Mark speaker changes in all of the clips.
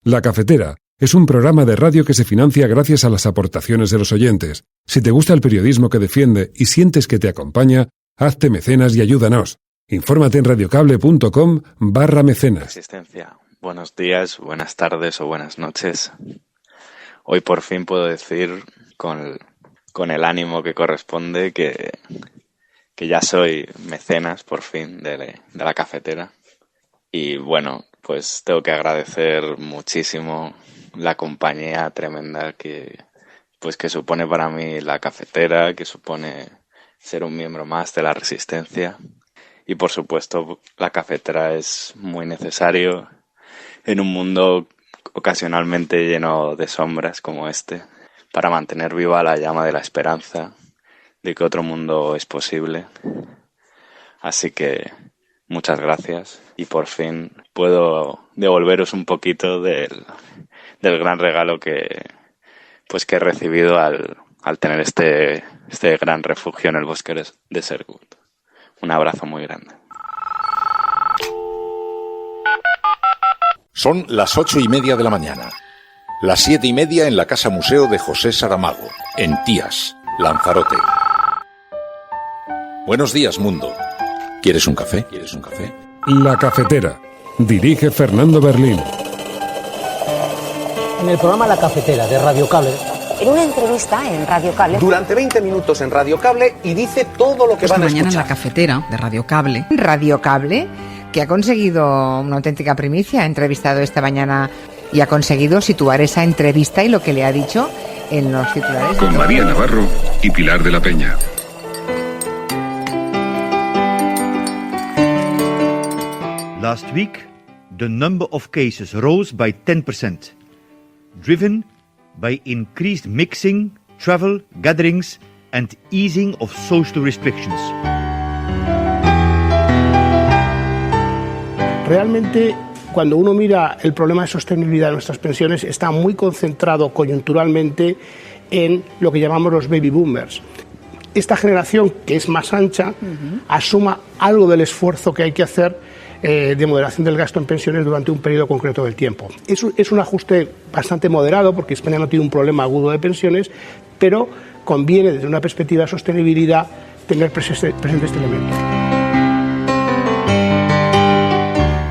Speaker 1: La Cafetera es un programa de radio que se financia gracias a las aportaciones de los oyentes. Si te gusta el periodismo que defiende y sientes que te acompaña, hazte mecenas y ayúdanos. Infórmate en radiocable.com/mecenas.
Speaker 2: Resistencia. Buenos días, buenas tardes o buenas noches. Hoy por fin puedo decir con el ánimo que corresponde que ya soy mecenas por fin de la cafetera. Y bueno, pues tengo que agradecer muchísimo la compañía tremenda que supone para mí la cafetera, que supone ser un miembro más de la Resistencia. Y por supuesto, la cafetera es muy necesario en un mundo ocasionalmente lleno de sombras como este, para mantener viva la llama de la esperanza de que otro mundo es posible. Así que muchas gracias y por fin puedo devolveros un poquito del gran regalo que he recibido al tener este gran refugio en el bosque de Sergut. Un abrazo muy grande.
Speaker 3: Son las 8:30 de la mañana. Las 7:30 en la Casa Museo de José Saramago, en Tías, Lanzarote. Buenos días, mundo. ¿Quieres un café?
Speaker 1: La Cafetera. Dirige Fernando Berlín.
Speaker 4: En el programa La Cafetera de Radio Cable.
Speaker 5: En una entrevista en Radio Cable.
Speaker 6: Durante 20 minutos en Radio Cable y dice todo lo que van a escuchar.
Speaker 7: Mañana en La Cafetera de Radio Cable.
Speaker 8: Radio Cable, que ha conseguido una auténtica primicia. Ha entrevistado esta mañana y ha conseguido situar esa entrevista y lo que le ha dicho en los titulares.
Speaker 9: Con María Navarro y Pilar de la Peña.
Speaker 10: Last week, the number of cases rose by 10%, driven by increased mixing, travel, gatherings and easing of social restrictions.
Speaker 11: Realmente, cuando uno mira el problema de sostenibilidad de nuestras pensiones, está muy concentrado coyunturalmente en lo que llamamos los baby boomers. Esta generación, que es más ancha, asuma algo del esfuerzo que hay que hacer de moderación del gasto en pensiones durante un periodo concreto del tiempo. Es un ajuste bastante moderado porque España no tiene un problema agudo de pensiones, pero conviene desde una perspectiva de sostenibilidad tener presente este elemento.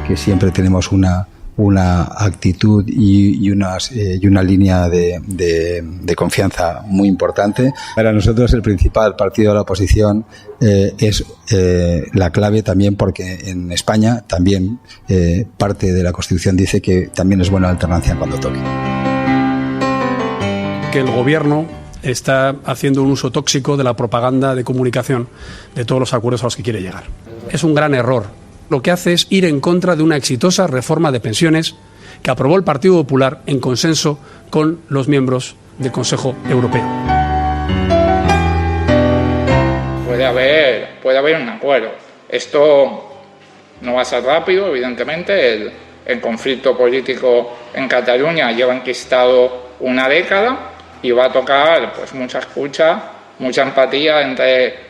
Speaker 12: Que siempre tenemos una actitud y una línea de confianza muy importante. Para nosotros el principal partido de la oposición es la clave también porque en España también parte de la Constitución dice que también es buena alternancia cuando toque.
Speaker 13: Que el gobierno está haciendo un uso tóxico de la propaganda de comunicación de todos los acuerdos a los que quiere llegar. Es un gran error. Lo que hace es ir en contra de una exitosa reforma de pensiones que aprobó el Partido Popular en consenso con los miembros del Consejo Europeo.
Speaker 14: Puede haber un acuerdo. Esto no va a ser rápido, evidentemente. El conflicto político en Cataluña lleva enquistado una década y va a tocar pues mucha escucha, mucha empatía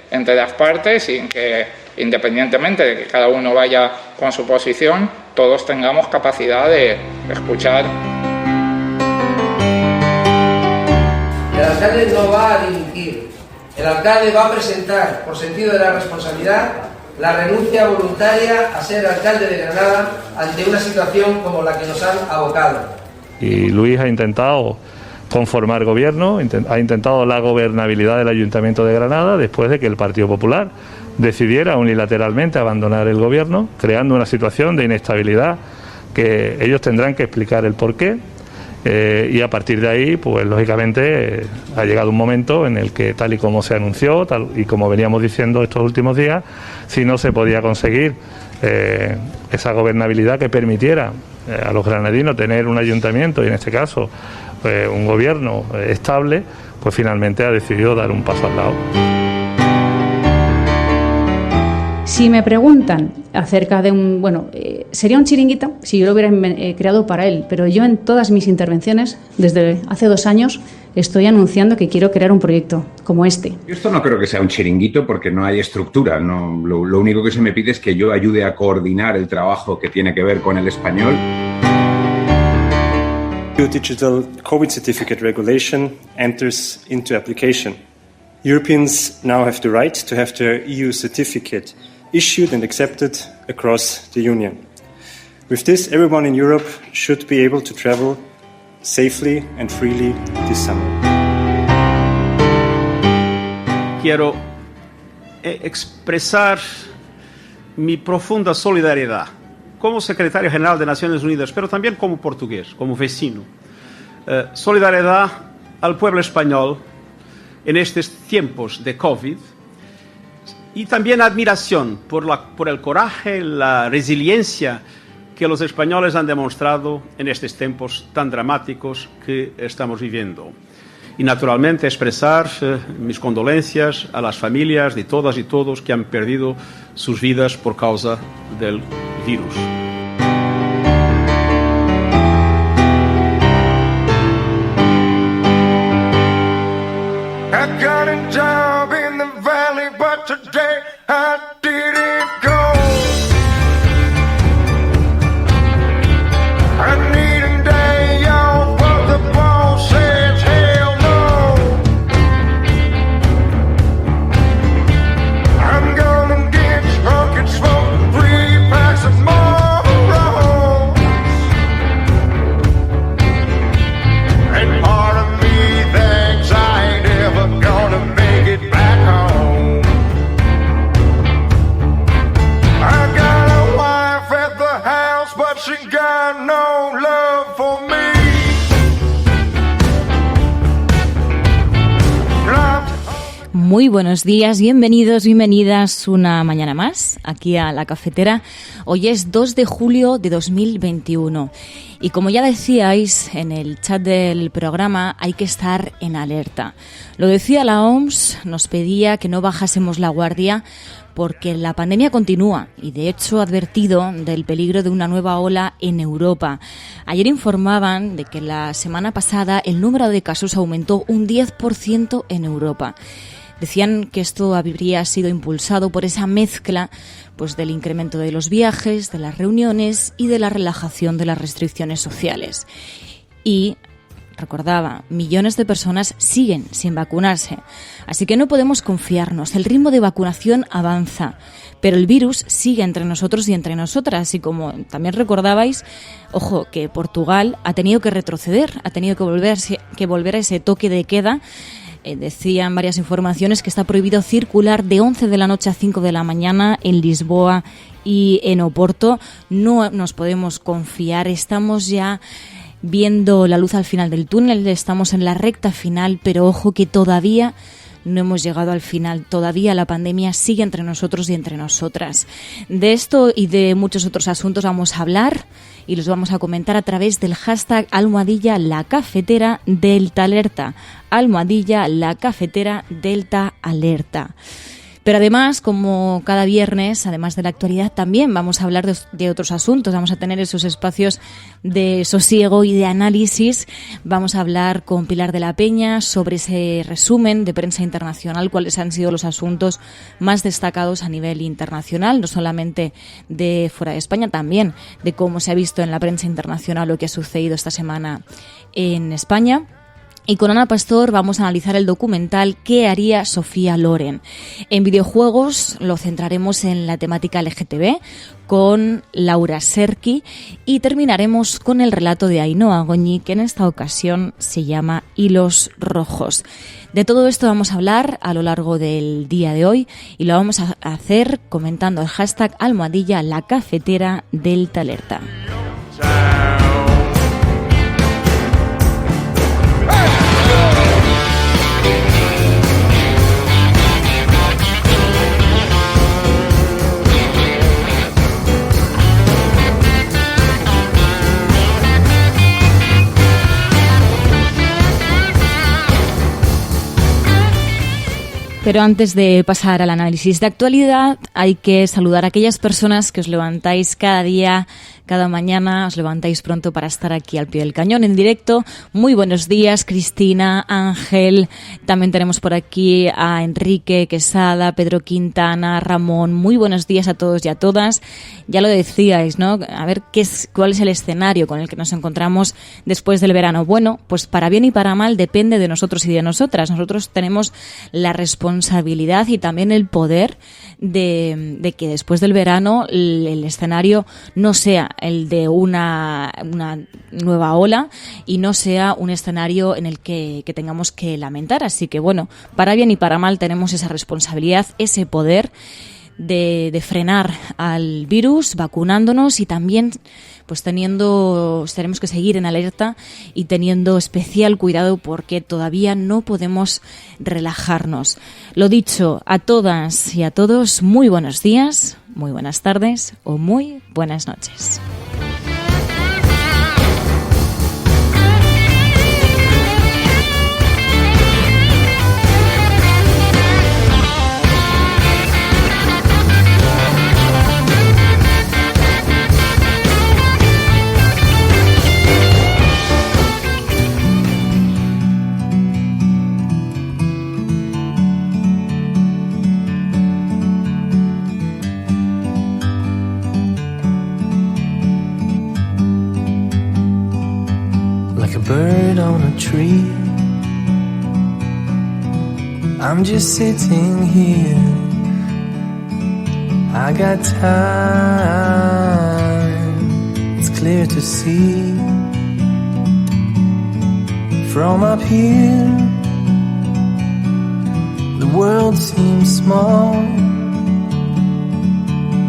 Speaker 14: entre las partes y que, independientemente de que cada uno vaya con su posición, todos tengamos capacidad de escuchar.
Speaker 15: El alcalde no va a dimitir. El alcalde va a presentar, por sentido de la responsabilidad, la renuncia voluntaria a ser alcalde de Granada ante una situación como la que nos han abocado.
Speaker 16: Y Luis ha intentado conformar gobierno, ha intentado la gobernabilidad del Ayuntamiento de Granada después de que el Partido Popular decidiera unilateralmente abandonar el gobierno, creando una situación de inestabilidad que ellos tendrán que explicar el porqué. Y a partir de ahí, pues lógicamente ha llegado un momento en el que, tal y como se anunció, tal y como veníamos diciendo estos últimos días, si no se podía conseguir esa gobernabilidad que permitiera a los granadinos tener un ayuntamiento y en este caso un gobierno estable, pues finalmente ha decidido dar un paso al lado.
Speaker 17: Si me preguntan acerca de sería un chiringuito si yo lo hubiera creado para él, pero yo en todas mis intervenciones, desde hace 2 años, estoy anunciando que quiero crear un proyecto como este.
Speaker 18: Yo esto no creo que sea un chiringuito porque no hay estructura, no, lo único que se me pide es que yo ayude a coordinar el trabajo que tiene que ver con el español.
Speaker 19: EU digital COVID certificate regulation enters into application. Europeans now have the right to have their EU certificate issued and accepted across the Union. With this, everyone in Europe should be able to travel safely and freely this summer.
Speaker 20: Quiero expresar mi profunda solidaridad como secretario general de Naciones Unidas, pero también como portugués, como vecino. Solidaridad al pueblo español en estos tiempos de COVID y también admiración por el coraje, la resiliencia que los españoles han demostrado en estos tiempos tan dramáticos que estamos viviendo. Y naturalmente expresar mis condolencias a las familias de todas y todos que han perdido sus vidas por causa del virus.
Speaker 21: I got a job in the valley, but today I didn't go. I need a day off, but the boss says hell no. I'm gonna get drunk and smoke 3 packs of Marlboros. And part of me thinks I ain't ever gonna make it back home. I got a wife at the house, but she got no love for me.
Speaker 22: Muy buenos días, bienvenidos, bienvenidas una mañana más aquí a La Cafetera. Hoy es 2 de julio de 2021 y como ya decíais en el chat del programa, hay que estar en alerta. Lo decía la OMS, nos pedía que no bajásemos la guardia porque la pandemia continúa y de hecho ha advertido del peligro de una nueva ola en Europa. Ayer informaban de que la semana pasada el número de casos aumentó un 10% en Europa. Decían que esto habría sido impulsado por esa mezcla pues del incremento de los viajes, de las reuniones y de la relajación de las restricciones sociales. Y recordaba, millones de personas siguen sin vacunarse, así que no podemos confiarnos. El ritmo de vacunación avanza, pero el virus sigue entre nosotros y entre nosotras. Y como también recordabais, ojo, que Portugal ha tenido que retroceder, ha tenido que volver a ese toque de queda. Decían varias informaciones que está prohibido circular de 11 de la noche a 5 de la mañana en Lisboa y en Oporto. No nos podemos confiar, estamos ya viendo la luz al final del túnel, estamos en la recta final, pero ojo que todavía no hemos llegado al final, todavía la pandemia sigue entre nosotros y entre nosotras. De esto y de muchos otros asuntos vamos a hablar y los vamos a comentar a través del hashtag #LaCafeteraDeltaAlerta, #LaCafeteraDeltaAlerta. Pero además, como cada viernes, además de la actualidad, también vamos a hablar de otros asuntos. Vamos a tener esos espacios de sosiego y de análisis. Vamos a hablar con Pilar de la Peña sobre ese resumen de prensa internacional, cuáles han sido los asuntos más destacados a nivel internacional, no solamente de fuera de España, también de cómo se ha visto en la prensa internacional lo que ha sucedido esta semana en España. Y con Ana Pastor vamos a analizar el documental ¿Qué haría Sofía Loren? En videojuegos lo centraremos en la temática LGTB con Laura Serki y terminaremos con el relato de Ainhoa Goñi, que en esta ocasión se llama Hilos Rojos. De todo esto vamos a hablar a lo largo del día de hoy y lo vamos a hacer comentando el hashtag #LaCafeteraDeltaAlerta. Pero antes de pasar al análisis de actualidad, hay que saludar a aquellas personas que os levantáis cada día cada mañana os levantáis pronto para estar aquí al pie del cañón en directo. Muy buenos días, Cristina, Ángel, también tenemos por aquí a Enrique Quesada, Pedro Quintana, Ramón. Muy buenos días a todos y a todas. Ya lo decíais, ¿no? A ver cuál es el escenario con el que nos encontramos después del verano. Bueno, pues para bien y para mal depende de nosotros y de nosotras. Nosotros tenemos la responsabilidad y también el poder de que después del verano el escenario no sea el de una nueva ola y no sea un escenario en el que tengamos que lamentar. Así que bueno, para bien y para mal tenemos esa responsabilidad, ese poder de frenar al virus, vacunándonos y también pues tenemos que seguir en alerta y teniendo especial cuidado porque todavía no podemos relajarnos. Lo dicho, a todas y a todos, muy buenos días, muy buenas tardes o muy buenas noches.
Speaker 2: Bird on a tree, I'm just sitting here. I got time, it's clear to see. From up here, the world seems small.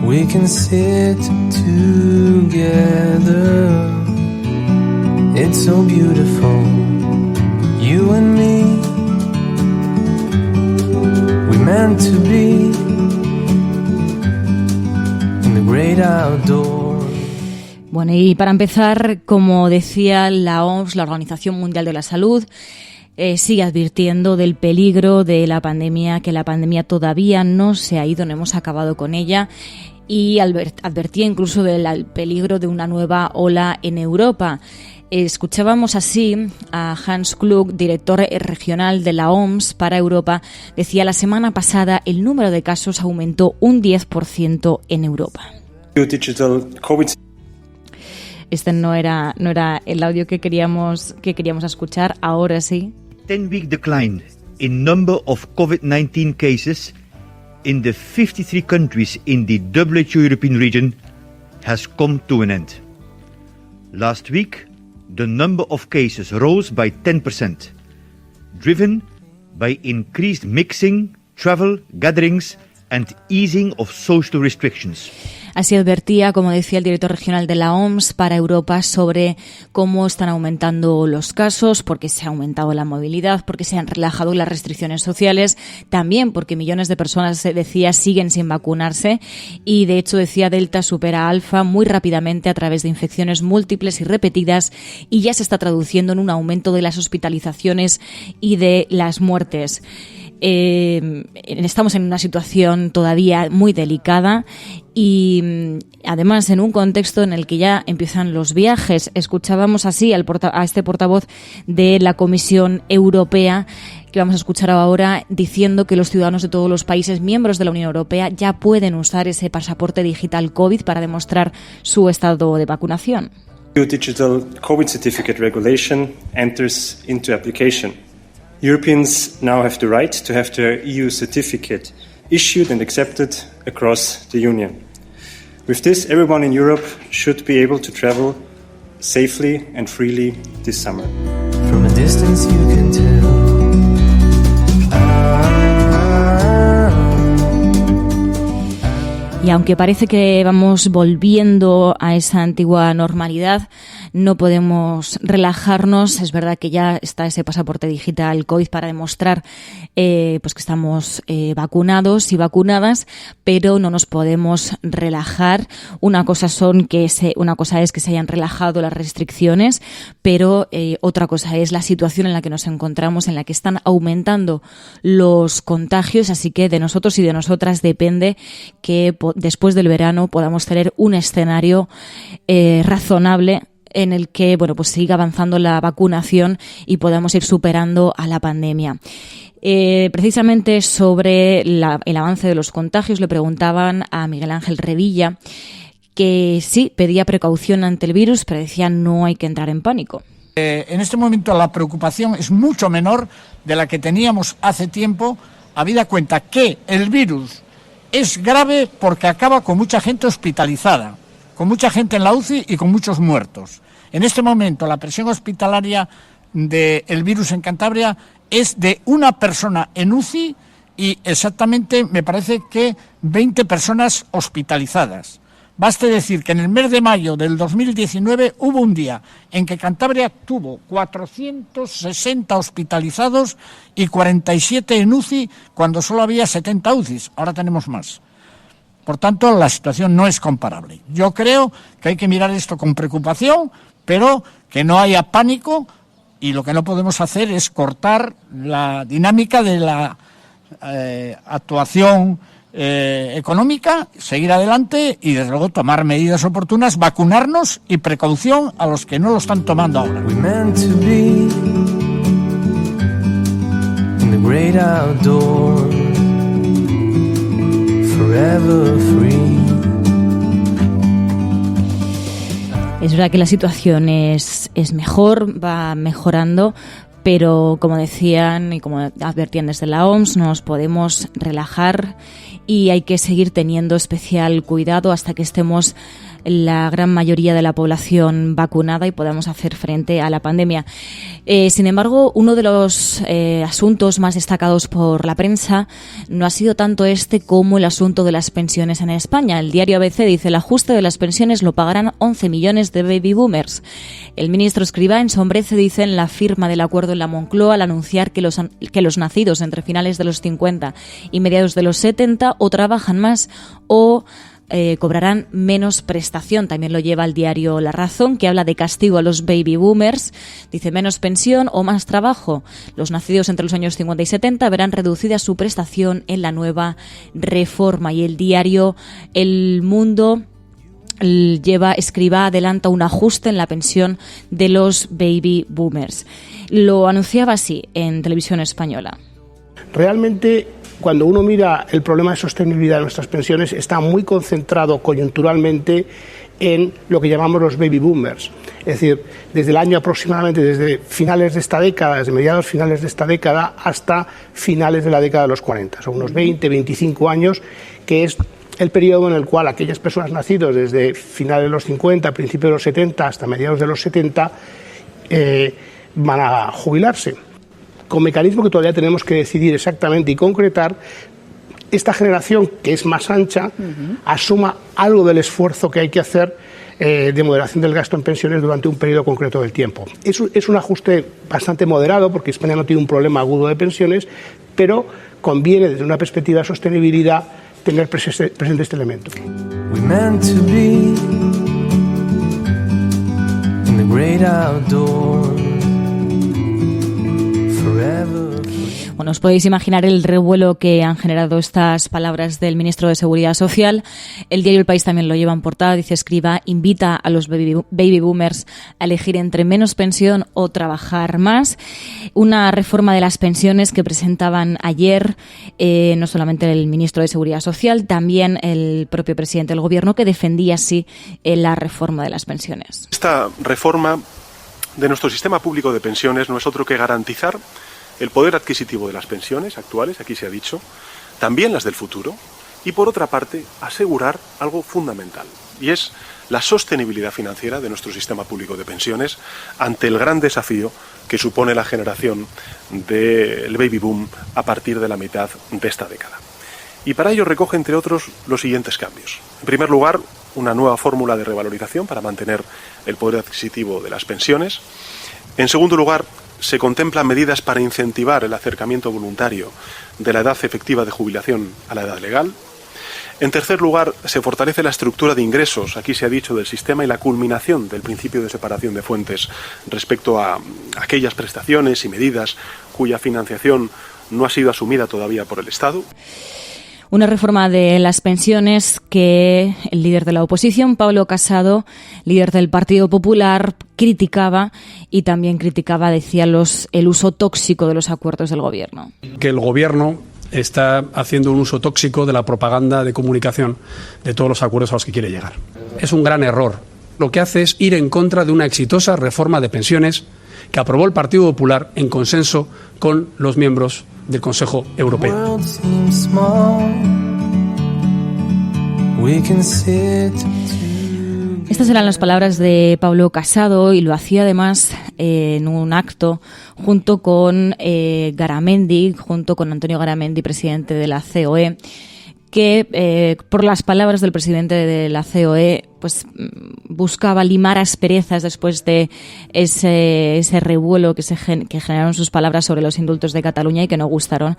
Speaker 2: We can sit together. It's so beautiful, you and me. We meant to be in the great outdoors.
Speaker 22: Bueno, y para empezar, como decía la OMS, la Organización Mundial de la Salud, sigue advirtiendo del peligro de la pandemia, que la pandemia todavía no se ha ido, no hemos acabado con ella. Y advertía incluso del peligro de una nueva ola en Europa. Escuchábamos así a Hans Kluge, director regional de la OMS para Europa. Decía, la semana pasada el número de casos aumentó un 10% en Europa. Este no era el audio que queríamos escuchar, ahora sí.
Speaker 10: 10-week decline in number of COVID-19 cases in the 53 countries in the WHO European region has come to an end. Last week, the number of cases rose by 10%, driven by increased mixing, travel, gatherings, and easing of social restrictions.
Speaker 22: Así advertía, como decía el director regional de la OMS para Europa, sobre cómo están aumentando los casos, porque se ha aumentado la movilidad, porque se han relajado las restricciones sociales, también porque millones de personas, se decía, siguen sin vacunarse y, de hecho, decía, Delta supera a Alfa muy rápidamente a través de infecciones múltiples y repetidas y ya se está traduciendo en un aumento de las hospitalizaciones y de las muertes. Estamos en una situación todavía muy delicada y además en un contexto en el que ya empiezan los viajes. Escuchábamos así a este portavoz de la Comisión Europea, que vamos a escuchar ahora, diciendo que los ciudadanos de todos los países miembros de la Unión Europea ya pueden usar ese pasaporte digital COVID para demostrar su estado de vacunación.
Speaker 19: The Digital COVID Certificate Regulation enters into application. Europeans now have the right to have their EU certificate issued and accepted across the Union. With this, everyone in Europe should be able to travel safely and freely this summer.
Speaker 2: From a distance you can tell.
Speaker 22: Y aunque parece que vamos volviendo a esa antigua normalidad, no podemos relajarnos. Es verdad que ya está ese pasaporte digital COVID para demostrar pues que estamos vacunados y vacunadas, pero no nos podemos relajar. Una cosa es que se hayan relajado las restricciones, pero otra cosa es la situación en la que nos encontramos, en la que están aumentando los contagios, así que de nosotros y de nosotras depende que después del verano, podamos tener un escenario razonable en el que pues siga avanzando la vacunación y podamos ir superando a la pandemia. Precisamente sobre el avance de los contagios le preguntaban a Miguel Ángel Revilla, que sí pedía precaución ante el virus, pero decía no hay que entrar en pánico.
Speaker 1: En este momento la preocupación es mucho menor de la que teníamos hace tiempo, habida cuenta que el virus es grave porque acaba con mucha gente hospitalizada, con mucha gente en la UCI y con muchos muertos. En este momento la presión hospitalaria del virus en Cantabria es de una persona en UCI y exactamente me parece que 20 personas hospitalizadas. Baste decir que en el mes de mayo del 2019 hubo un día en que Cantabria tuvo 460 hospitalizados y 47 en UCI cuando solo había 70 UCIs. Ahora tenemos más. Por tanto, la situación no es comparable. Yo creo que hay que mirar esto con preocupación, pero que no haya pánico, y lo que no podemos hacer es cortar la dinámica de la actuación económica, seguir adelante y desde luego tomar medidas oportunas, vacunarnos y precaución a los que no lo están tomando ahora.
Speaker 2: We meant to be in the great outdoors, forever free.
Speaker 22: Es verdad que la situación es mejor, va mejorando, pero como decían y como advertían desde la OMS, no nos podemos relajar y hay que seguir teniendo especial cuidado hasta que estemos la gran mayoría de la población vacunada y podamos hacer frente a la pandemia. Sin embargo, uno de los asuntos más destacados por la prensa no ha sido tanto este como el asunto de las pensiones en España. El diario ABC dice: el ajuste de las pensiones lo pagarán 11 millones de baby boomers. El ministro Escrivá ensombrece, dice, en la firma del acuerdo en la Moncloa al anunciar que los nacidos entre finales de los 50 y mediados de los 70 o trabajan más o cobrarán menos prestación. También lo lleva el diario La Razón, que habla de castigo a los baby boomers. Dice: menos pensión o más trabajo. Los nacidos entre los años 50 y 70 verán reducida su prestación en la nueva reforma. Y el diario El Mundo adelanta un ajuste en la pensión de los baby boomers. Lo anunciaba así en Televisión Española.
Speaker 11: Realmente, cuando uno mira el problema de sostenibilidad de nuestras pensiones, está muy concentrado coyunturalmente en lo que llamamos los baby boomers. Es decir, desde el año aproximadamente, desde finales de esta década, desde mediados finales de esta década hasta finales de la década de los 40. Son unos 20, 25 años, que es el periodo en el cual aquellas personas nacidas desde finales de los 50, principios de los 70 hasta mediados de los 70 van a jubilarse. Con mecanismos que todavía tenemos que decidir exactamente y concretar, esta generación, que es más ancha, asuma algo del esfuerzo que hay que hacer de moderación del gasto en pensiones durante un periodo concreto del tiempo. Es un ajuste bastante moderado, porque España no tiene un problema agudo de pensiones, pero conviene, desde una perspectiva de sostenibilidad, tener presente este elemento.
Speaker 2: We meant to be in the great outdoors.
Speaker 22: Bueno, os podéis imaginar el revuelo que han generado estas palabras del ministro de Seguridad Social. El diario El País también lo lleva en portada. Dice: Escrivá invita a los baby boomers a elegir entre menos pensión o trabajar más. Una reforma de las pensiones que presentaban ayer no solamente el ministro de Seguridad Social, también el propio presidente del Gobierno, que defendía así la reforma de las pensiones.
Speaker 3: Esta reforma de nuestro sistema público de pensiones no es otro que garantizar el poder adquisitivo de las pensiones actuales, aquí se ha dicho, también las del futuro, y por otra parte asegurar algo fundamental, y es la sostenibilidad financiera de nuestro sistema público de pensiones ante el gran desafío que supone la generación del baby boom a partir de la mitad de esta década. Y para ello recoge, entre otros, los siguientes cambios. En primer lugar, una nueva fórmula de revalorización para mantener el poder adquisitivo de las pensiones. En segundo lugar, se contemplan medidas para incentivar el acercamiento voluntario de la edad efectiva de jubilación a la edad legal. En tercer lugar, se fortalece la estructura de ingresos, aquí se ha dicho, del sistema y la culminación del principio de separación de fuentes respecto a aquellas prestaciones y medidas cuya financiación no ha sido asumida todavía por el Estado.
Speaker 22: Una reforma de las pensiones que el líder de la oposición, Pablo Casado, líder del Partido Popular, criticaba y también criticaba, decía, el uso tóxico de los acuerdos del gobierno.
Speaker 13: Que el gobierno está haciendo un uso tóxico de la propaganda de comunicación de todos los acuerdos a los que quiere llegar. Es un gran error. Lo que hace es ir en contra de una exitosa reforma de pensiones que aprobó el Partido Popular en consenso con los miembros del Consejo Europeo.
Speaker 22: Estas eran las palabras de Pablo Casado y lo hacía además en un acto junto con Garamendi, junto con Antonio Garamendi, presidente de la COE, que por las palabras del presidente de la COE pues buscaba limar asperezas después de ese revuelo que generaron sus palabras sobre los indultos de Cataluña y que no gustaron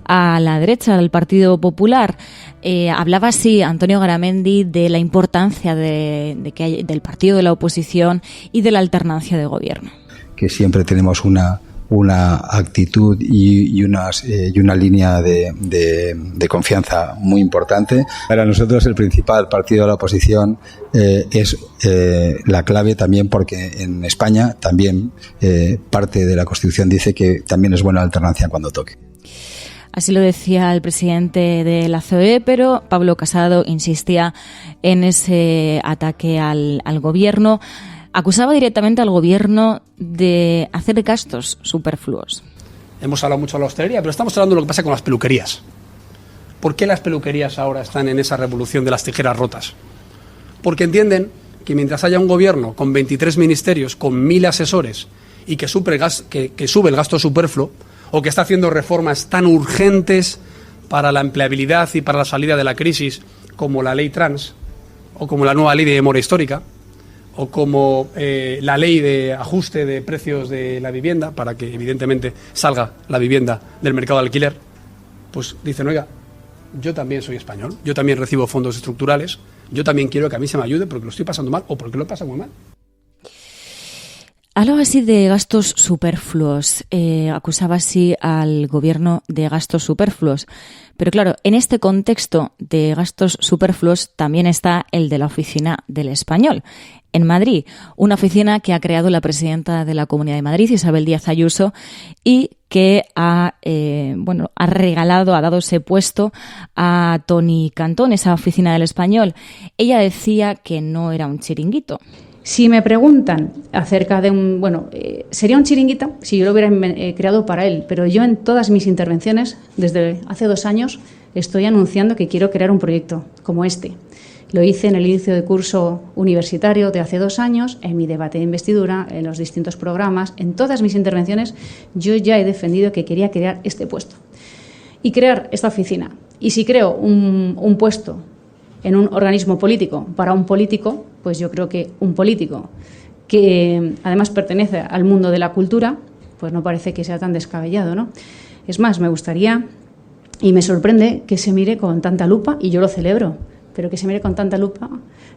Speaker 22: a la derecha del Partido Popular. Hablaba así Antonio Garamendi de la importancia del partido de la oposición y de la alternancia de gobierno.
Speaker 12: Que siempre tenemos una actitud y una línea de confianza muy importante. Para nosotros el principal partido de la oposición es la clave también porque en España también parte de la Constitución dice que también es buena alternancia cuando toque.
Speaker 22: Así lo decía el presidente de la COE, pero Pablo Casado insistía en ese ataque al gobierno. Acusaba directamente al gobierno de hacer gastos superfluos.
Speaker 13: Hemos hablado mucho de la hostelería, pero estamos hablando de lo que pasa con las peluquerías. ¿Por qué las peluquerías ahora están en esa revolución de las tijeras rotas? Porque entienden que mientras haya un gobierno con 23 ministerios, con 1.000 asesores y que sube el gasto superfluo, o que está haciendo reformas tan urgentes para la empleabilidad y para la salida de la crisis, como la ley trans, o como la nueva ley de memoria histórica, o como la ley de ajuste de precios de la vivienda, para que evidentemente salga la vivienda del mercado de alquiler, pues dicen, oiga, yo también soy español, yo también recibo fondos estructurales, yo también quiero que a mí se me ayude porque lo estoy pasando mal o porque lo pasa muy mal.
Speaker 22: Hablaba así de gastos superfluos, acusaba así al gobierno de gastos superfluos. Pero claro, en este contexto de gastos superfluos también está el de la Oficina del Español, en Madrid, una oficina que ha creado la presidenta de la Comunidad de Madrid, Isabel Díaz Ayuso, y que ha dado ese puesto a Toni Cantón, esa Oficina del Español. Ella decía que no era un chiringuito.
Speaker 17: Si me preguntan acerca de sería un chiringuito si yo lo hubiera creado para él, pero yo en todas mis intervenciones, desde hace 2 años, estoy anunciando que quiero crear un proyecto como este. Lo hice en el inicio de curso universitario de hace 2 años, en mi debate de investidura, en los distintos programas, en todas mis intervenciones, yo ya he defendido que quería crear este puesto y crear esta oficina. Y si creo un puesto en un organismo político para un político, pues yo creo que un político que además pertenece al mundo de la cultura, pues no parece que sea tan descabellado, ¿no? Es más, me gustaría y me sorprende que se mire con tanta lupa, y yo lo celebro, pero que se mire con tanta lupa,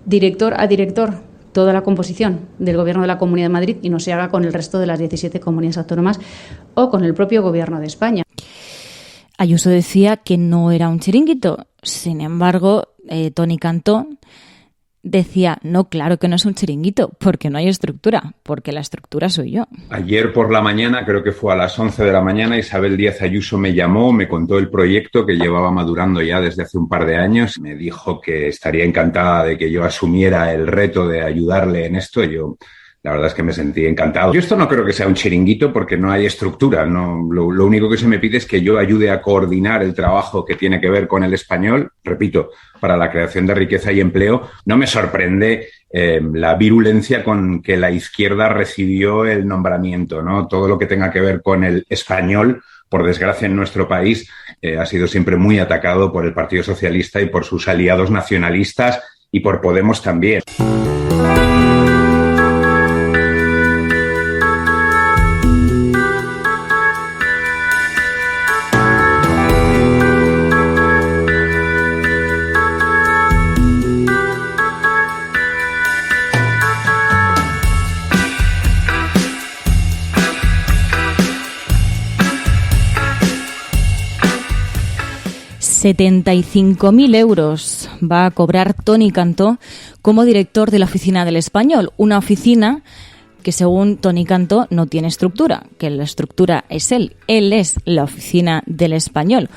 Speaker 17: director a director, toda la composición del Gobierno de la Comunidad de Madrid y no se haga con el resto de las 17 comunidades autónomas o con el propio Gobierno de España.
Speaker 22: Ayuso decía que no era un chiringuito. Sin embargo, Toni Cantón decía, no, claro que no es un chiringuito, porque no hay estructura, porque la estructura soy yo.
Speaker 18: Ayer por la mañana, creo que fue a las 11 de la mañana, Isabel Díaz Ayuso me llamó, me contó el proyecto que llevaba madurando ya desde hace un par de años. Me dijo que estaría encantada de que yo asumiera el reto de ayudarle en esto. Yo, la verdad es que me sentí encantado. Yo esto no creo que sea un chiringuito porque no hay estructura. No, lo único que se me pide es que yo ayude a coordinar el trabajo que tiene que ver con el español, repito, para la creación de riqueza y empleo. No me sorprende la virulencia con que la izquierda recibió el nombramiento, ¿no? Todo lo que tenga que ver con el español, por desgracia en nuestro país, ha sido siempre muy atacado por el Partido Socialista y por sus aliados nacionalistas y por Podemos también.
Speaker 22: 75.000 euros va a cobrar Toni Cantó como director de la Oficina del Español, una oficina que según Toni Cantó no tiene estructura, que la estructura es él es la Oficina del Español.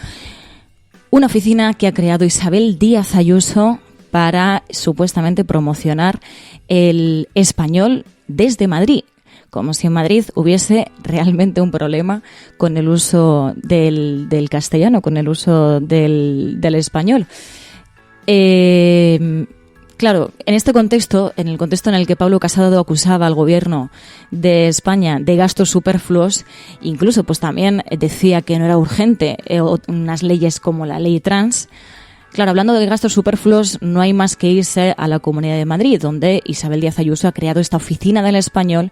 Speaker 22: Una oficina que ha creado Isabel Díaz Ayuso para supuestamente promocionar el español desde Madrid, como si en Madrid hubiese realmente un problema con el uso del castellano, con el uso del español. Claro, en este contexto, en el contexto en el que Pablo Casado acusaba al gobierno de España de gastos superfluos, incluso pues también decía que no era urgente unas leyes como la ley trans. Claro, hablando de gastos superfluos, no hay más que irse a la Comunidad de Madrid, donde Isabel Díaz Ayuso ha creado esta oficina del español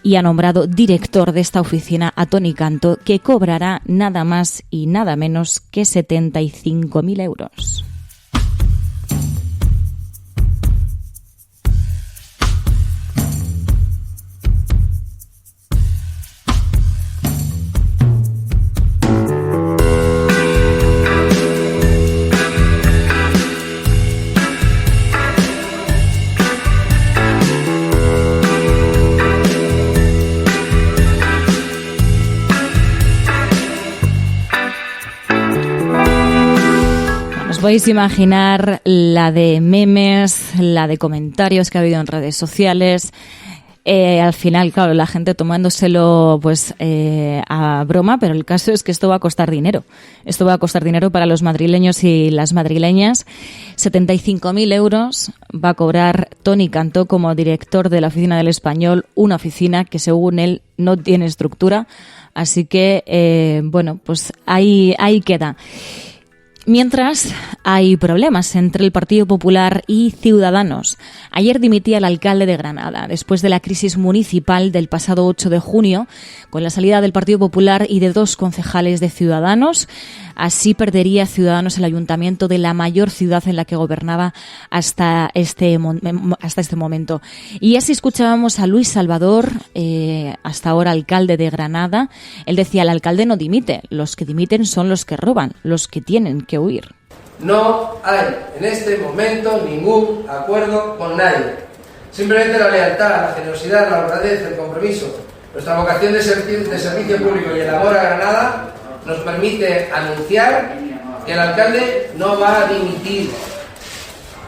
Speaker 22: y ha nombrado director de esta oficina a Toni Cantó, que cobrará nada más y nada menos que 75.000 euros. Podéis imaginar la de memes, la de comentarios que ha habido en redes sociales. Al final, claro, la gente tomándoselo pues a broma, pero el caso es que esto va a costar dinero. Esto va a costar dinero para los madrileños y las madrileñas. 75.000 euros va a cobrar Toni Cantó como director de la Oficina del Español, una oficina que según él no tiene estructura. Así que, bueno, pues ahí queda. Mientras, hay problemas entre el Partido Popular y Ciudadanos. Ayer dimitía el alcalde de Granada, después de la crisis municipal del pasado 8 de junio, con la salida del Partido Popular y de 2 concejales de Ciudadanos. Así perdería Ciudadanos el ayuntamiento de la mayor ciudad en la que gobernaba hasta este momento. Y así escuchábamos a Luis Salvador, hasta ahora alcalde de Granada. Él decía, el alcalde no dimite, los que dimiten son los que roban, los que tienen que huir.
Speaker 15: No hay en este momento ningún acuerdo con nadie. Simplemente la lealtad, la generosidad, la honradez, el compromiso, nuestra vocación de servicio público y el amor a Granada nos permite anunciar que el alcalde no va a dimitir.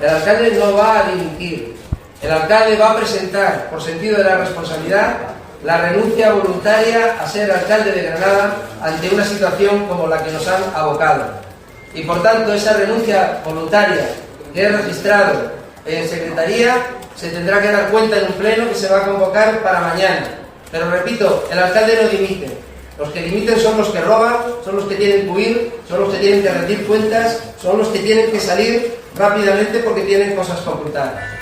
Speaker 15: El alcalde no va a dimitir. El alcalde va a presentar, por sentido de la responsabilidad, la renuncia voluntaria a ser alcalde de Granada ante una situación como la que nos han abocado. Y por tanto, esa renuncia voluntaria que he registrado en Secretaría se tendrá que dar cuenta en un pleno que se va a convocar para mañana. Pero repito, el alcalde no dimite. Los que dimiten son los que roban, son los que tienen que huir, son los que tienen que rendir cuentas, son los que tienen que salir rápidamente porque tienen cosas que ocultar.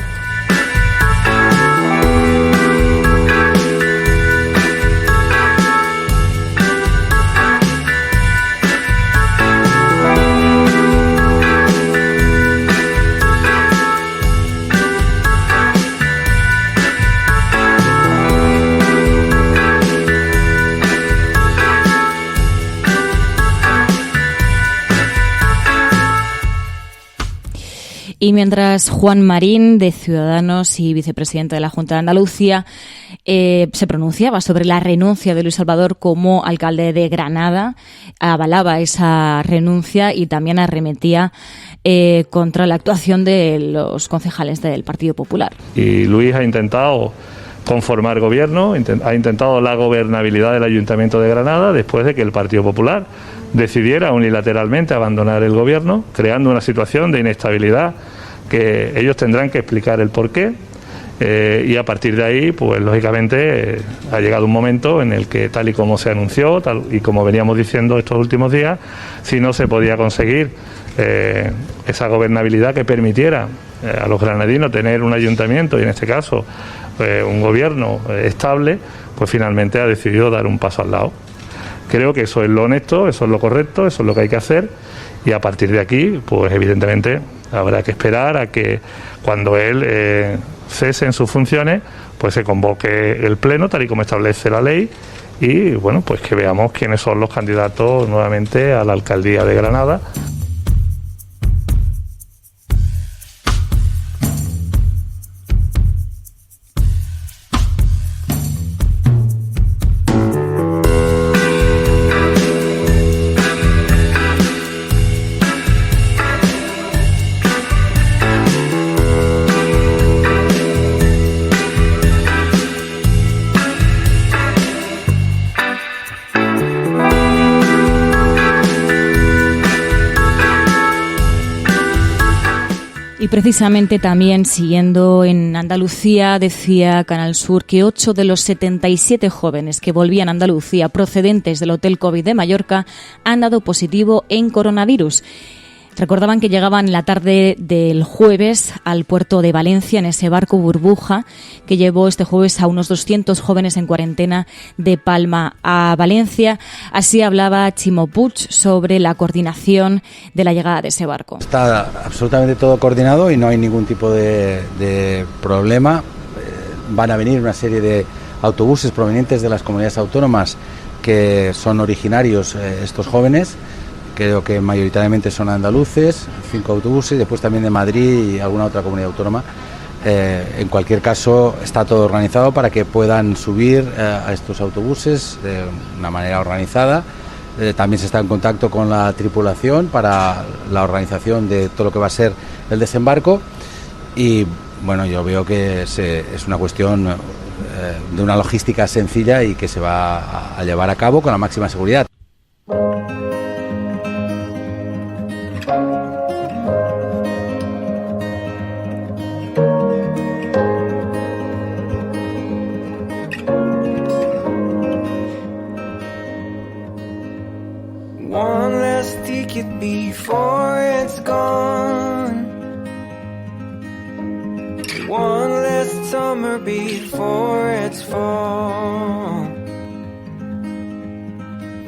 Speaker 22: Y mientras Juan Marín, de Ciudadanos y vicepresidente de la Junta de Andalucía, se pronunciaba sobre la renuncia de Luis Salvador como alcalde de Granada, avalaba esa renuncia y también arremetía contra la actuación de los concejales del Partido Popular.
Speaker 16: Y Luis ha intentado conformar gobierno, ha intentado la gobernabilidad del Ayuntamiento de Granada después de que el Partido Popular decidiera unilateralmente abandonar el gobierno, creando una situación de inestabilidad que ellos tendrán que explicar el porqué, y a partir de ahí, pues lógicamente ha llegado un momento en el que, tal y como se anunció, tal y como veníamos diciendo estos últimos días, si no se podía conseguir esa gobernabilidad que permitiera a los granadinos tener un ayuntamiento y en este caso un gobierno estable, pues finalmente ha decidido dar un paso al lado. Creo que eso es lo honesto, eso es lo correcto, eso es lo que hay que hacer, y a partir de aquí, pues evidentemente habrá que esperar a que cuando él cese en sus funciones, pues se convoque el pleno tal y como establece la ley y bueno, pues que veamos quiénes son los candidatos nuevamente a la alcaldía de Granada.
Speaker 22: precisamente también siguiendo en Andalucía, decía Canal Sur que 8 de los 77 jóvenes que volvían a Andalucía procedentes del Hotel COVID de Mallorca han dado positivo en coronavirus. Recordaban que llegaban la tarde del jueves al puerto de Valencia en ese barco burbuja que llevó este jueves a unos 200 jóvenes en cuarentena de Palma a Valencia. Así hablaba Ximo Puig sobre la coordinación de la llegada de ese barco.
Speaker 12: Está absolutamente todo coordinado y no hay ningún tipo de problema. Van a venir una serie de autobuses provenientes de las comunidades autónomas que son originarios estos jóvenes. Creo que mayoritariamente son andaluces, 5 autobuses, después también de Madrid y alguna otra comunidad autónoma. En cualquier caso, está todo organizado para que puedan subir a estos autobuses de una manera organizada. También se está en contacto con la tripulación para la organización de todo lo que va a ser el desembarco. Y bueno, yo veo que es una cuestión de una logística sencilla y que se va a llevar a cabo con la máxima seguridad.
Speaker 2: One less ticket before it's gone. One less summer before it's fall.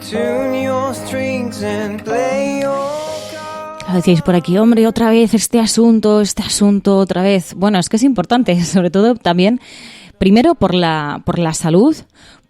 Speaker 2: Tune your strings and play your...
Speaker 22: Decíais por aquí, hombre, otra vez este asunto otra vez. Bueno, es que es importante, sobre todo también, primero por la salud,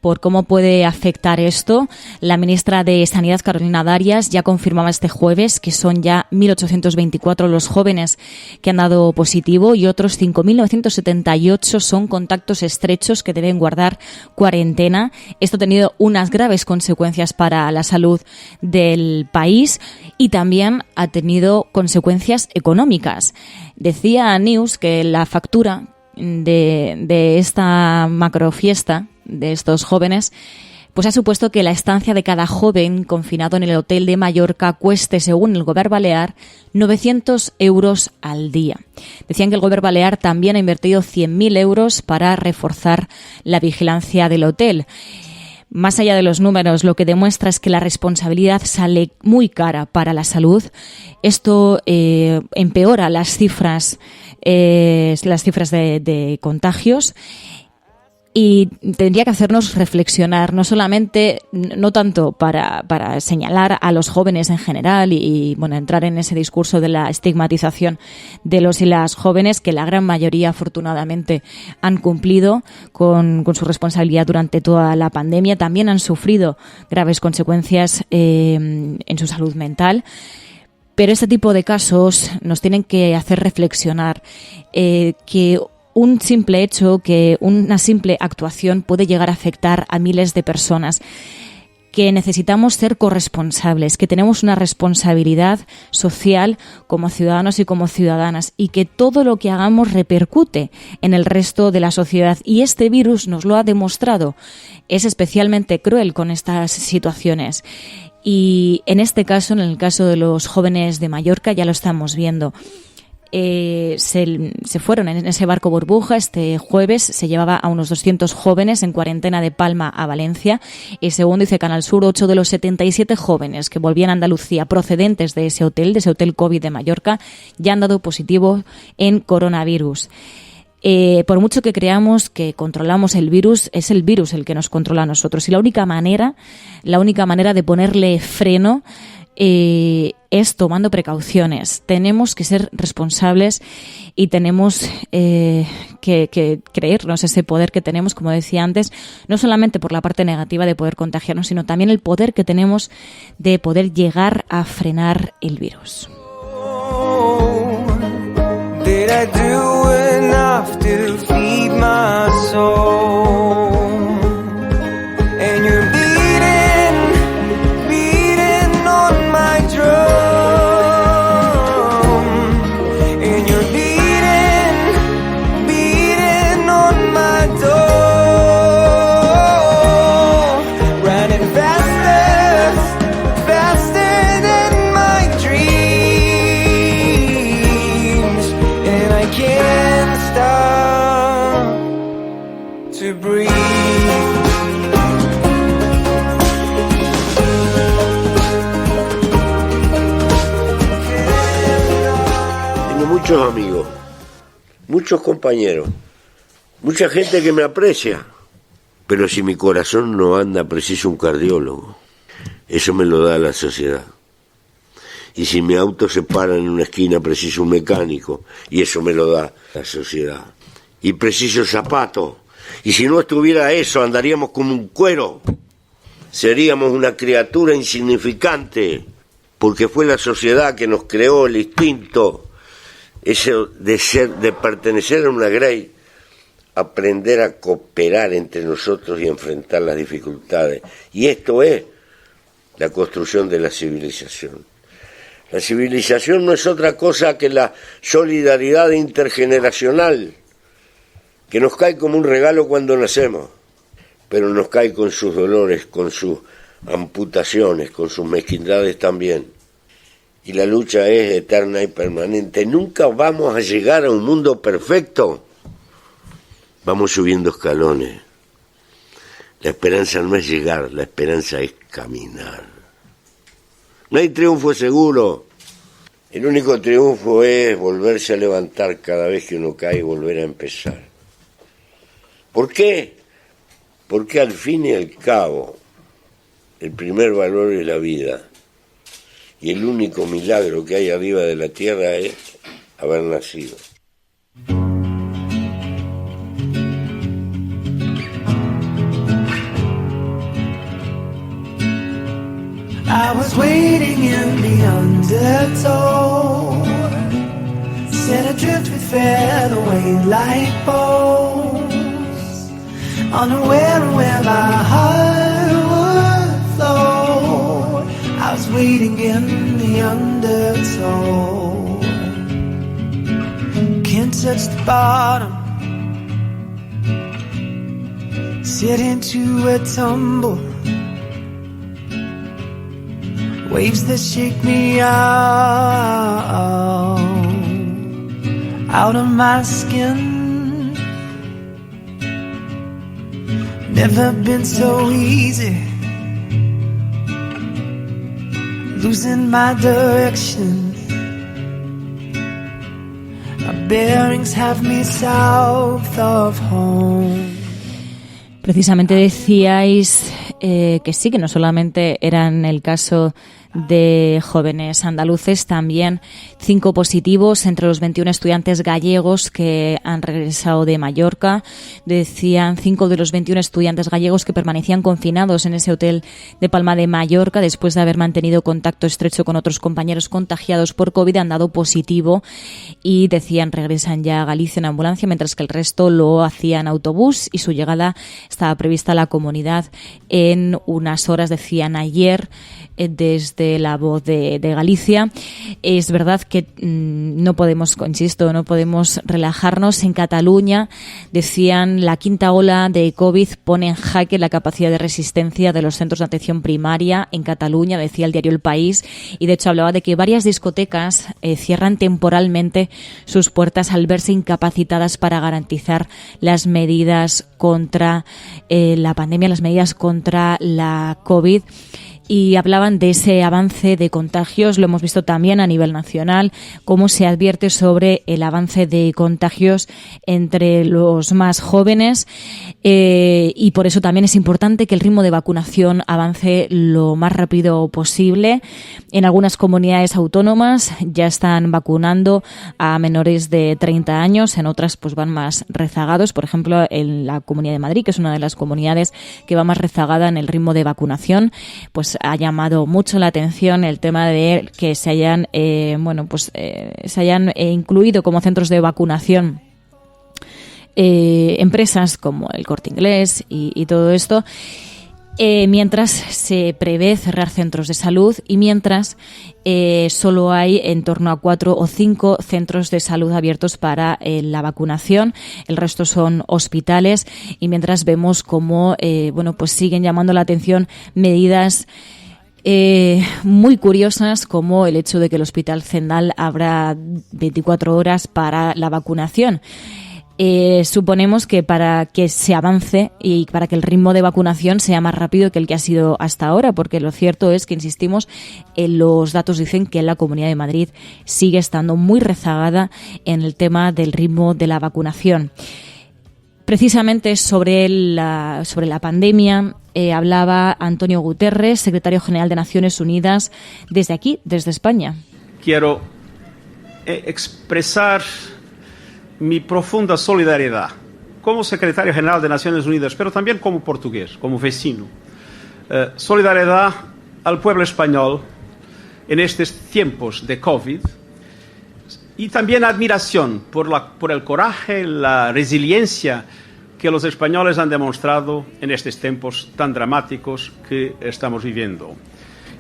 Speaker 22: por cómo puede afectar esto. La ministra de Sanidad, Carolina Darias, ya confirmaba este jueves que son ya 1.824 los jóvenes que han dado positivo y otros 5.978 son contactos estrechos que deben guardar cuarentena. Esto ha tenido unas graves consecuencias para la salud del país y también ha tenido consecuencias económicas. Decía News que la factura de esta macrofiesta de estos jóvenes pues ha supuesto que la estancia de cada joven confinado en el hotel de Mallorca cueste, según el Govern Balear, 900 euros al día. Decían que el Govern Balear también ha invertido 100.000 euros para reforzar la vigilancia del hotel. Más allá de los números, lo que demuestra es que la responsabilidad sale muy cara para la salud. Esto empeora las cifras de contagios. Y tendría que hacernos reflexionar, no tanto para señalar a los jóvenes en general y bueno, entrar en ese discurso de la estigmatización de los y las jóvenes, que la gran mayoría afortunadamente han cumplido con su responsabilidad durante toda la pandemia. También han sufrido graves consecuencias en su salud mental. Pero este tipo de casos nos tienen que hacer reflexionar que un simple hecho, que una simple actuación puede llegar a afectar a miles de personas, que necesitamos ser corresponsables, que tenemos una responsabilidad social como ciudadanos y como ciudadanas y que todo lo que hagamos repercute en el resto de la sociedad. Y este virus nos lo ha demostrado. Es especialmente cruel con estas situaciones. Y en este caso, en el caso de los jóvenes de Mallorca, ya lo estamos viendo. Se fueron en ese barco burbuja este jueves, se llevaba a unos 200 jóvenes en cuarentena de Palma a Valencia y según dice Canal Sur, 8 de los 77 jóvenes que volvían a Andalucía procedentes de ese hotel COVID de Mallorca, ya han dado positivo en coronavirus. Por mucho que creamos que controlamos el virus, es el virus el que nos controla a nosotros y la única manera de ponerle freno es tomando precauciones. Tenemos que ser responsables y tenemos que creernos ese poder que tenemos, como decía antes, no solamente por la parte negativa de poder contagiarnos, sino también el poder que tenemos de poder llegar a frenar el virus.
Speaker 2: Did I do enough to feed my soul? And you're beating on my drum. And you're beating on my door. Running faster than my dreams. breathe.
Speaker 4: Tengo muchos amigos, muchos compañeros, mucha gente que me aprecia, pero si mi corazón no anda, preciso un cardiólogo. Eso me lo da la sociedad. Y si mi auto se para en una esquina, preciso un mecánico, y eso me lo da la sociedad. Y preciso zapatos, y si no estuviera eso, andaríamos como un cuero. Seríamos una criatura insignificante, porque fue la sociedad que nos creó el instinto, ese de pertenecer a una grey, aprender a cooperar entre nosotros y enfrentar las dificultades. Y esto es la construcción de la civilización. La civilización no es otra cosa que la solidaridad intergeneracional, que nos cae como un regalo cuando nacemos, pero nos cae con sus dolores, con sus amputaciones, con sus mezquindades también. Y la lucha es eterna y permanente. Nunca vamos a llegar a un mundo perfecto. Vamos subiendo escalones. La esperanza no es llegar, la esperanza es caminar. No hay triunfo seguro. El único triunfo es volverse a levantar cada vez que uno cae y volver a empezar. ¿Por qué? Porque al fin y al cabo, el primer valor es la vida. Y el único milagro que hay arriba de la tierra es haber nacido.
Speaker 2: I was waiting in the undertow, set adrift with featherweight light poles, unaware of where my heart would flow. I was waiting in the undertow, can't touch the bottom, sit into a tumble. Waves that shake me out of my skin. Never been so easy, losing my direction. My bearings have me south of home.
Speaker 22: Precisamente decíais que sí, que no solamente eran el caso de jóvenes andaluces, también 5 positivos entre los 21 estudiantes gallegos que han regresado de Mallorca. Decían 5 de los 21 estudiantes gallegos que permanecían confinados en ese hotel de Palma de Mallorca después de haber mantenido contacto estrecho con otros compañeros contagiados por COVID, han dado positivo y decían regresan ya a Galicia en ambulancia, mientras que el resto lo hacía en autobús y su llegada estaba prevista a la comunidad en unas horas, decían ayer desde La Voz de Galicia. Es verdad que no podemos, insisto, no podemos relajarnos. En Cataluña, decían, la quinta ola de COVID pone en jaque la capacidad de resistencia de los centros de atención primaria en Cataluña, decía el diario El País, y de hecho hablaba de que varias discotecas cierran temporalmente sus puertas al verse incapacitadas para garantizar las medidas contra la pandemia, las medidas contra la COVID. Y hablaban de ese avance de contagios, lo hemos visto también a nivel nacional, cómo se advierte sobre el avance de contagios entre los más jóvenes y por eso también es importante que el ritmo de vacunación avance lo más rápido posible. En algunas comunidades autónomas ya están vacunando a menores de 30 años, en otras pues van más rezagados. Por ejemplo, en la Comunidad de Madrid, que es una de las comunidades que va más rezagada en el ritmo de vacunación, pues ha llamado mucho la atención el tema de que se hayan incluido como centros de vacunación empresas como el Corte Inglés y todo esto, mientras se prevé cerrar centros de salud y mientras solo hay en torno a 4 o 5 centros de salud abiertos para la vacunación. El resto son hospitales y mientras vemos cómo pues siguen llamando la atención medidas muy curiosas, como el hecho de que el Hospital Zendal abra 24 horas para la vacunación. Suponemos que para que se avance y para que el ritmo de vacunación sea más rápido que el que ha sido hasta ahora, porque lo cierto es que, insistimos, los datos dicen que la Comunidad de Madrid sigue estando muy rezagada en el tema del ritmo de la vacunación. Precisamente sobre la pandemia hablaba Antonio Guterres, secretario general de Naciones Unidas, desde aquí, desde España.
Speaker 20: Quiero expresar mi profunda solidaridad como secretario general de Naciones Unidas, pero también como portugués, como vecino. Solidaridad al pueblo español en estos tiempos de COVID y también admiración por el coraje, la resiliencia que los españoles han demostrado en estos tiempos tan dramáticos que estamos viviendo.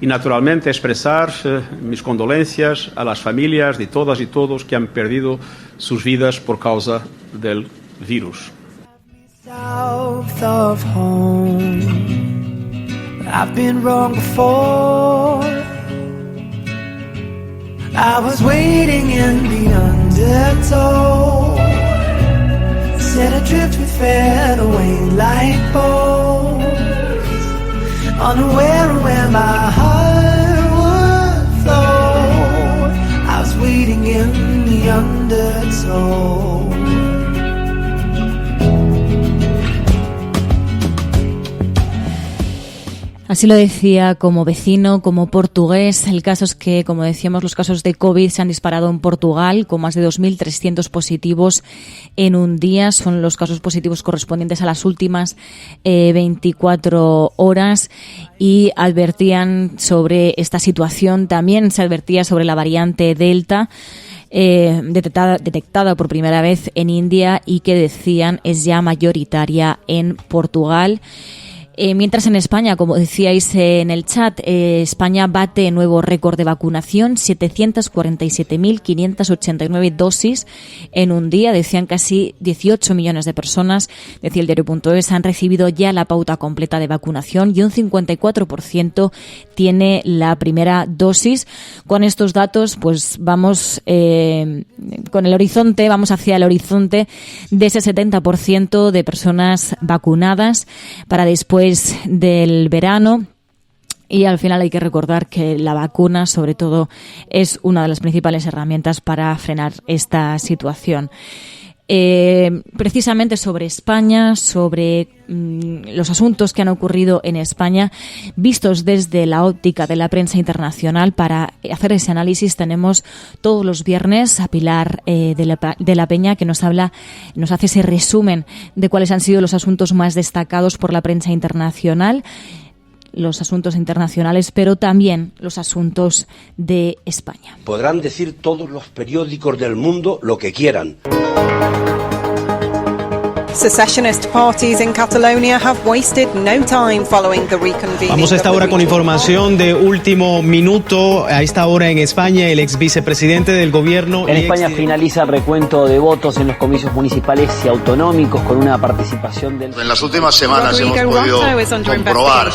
Speaker 20: Y naturalmente expresar mis condolencias a las familias de todas y todos que han perdido sus vidas por causa del virus.
Speaker 2: South of home, I've been wrong before. I was waiting in the undertow, set adrift we fed away like bones, unaware of where my heart would flow. I was waiting in the undertow.
Speaker 22: Así lo decía como vecino, como portugués. El caso es que, como decíamos, los casos de COVID se han disparado en Portugal, con más de 2.300 positivos en un día. Son los casos positivos correspondientes a las últimas 24 horas. Y advertían sobre esta situación. También se advertía sobre la variante Delta, detectada por primera vez en India y que decían es ya mayoritaria en Portugal. Mientras en España, como decíais en el chat, España bate nuevo récord de vacunación, 747.589 dosis en un día. Decían casi 18 millones de personas, decía el diario.es, han recibido ya la pauta completa de vacunación y un 54% tiene la primera dosis. Con estos datos, pues vamos con el horizonte, vamos hacia el horizonte de ese 70% de personas vacunadas para después del verano. Y al final hay que recordar que la vacuna, sobre todo, es una de las principales herramientas para frenar esta situación. Precisamente sobre España, sobre los asuntos que han ocurrido en España, vistos desde la óptica de la prensa internacional. Para hacer ese análisis tenemos todos los viernes a Pilar de la Peña, que nos hace ese resumen de cuáles han sido los asuntos más destacados por la prensa internacional, los asuntos internacionales, pero también los asuntos de España.
Speaker 5: Podrán decir todos los periódicos del mundo lo que quieran.
Speaker 6: Secessionist parties in Catalonia have wasted no time following the reconvening.
Speaker 23: Vamos a esta hora con información de último minuto. A esta hora en España, el ex vicepresidente del gobierno.
Speaker 24: En España finaliza el recuento de votos en los comicios municipales y autonómicos con una participación del...
Speaker 25: En las últimas semanas hemos podido comprobar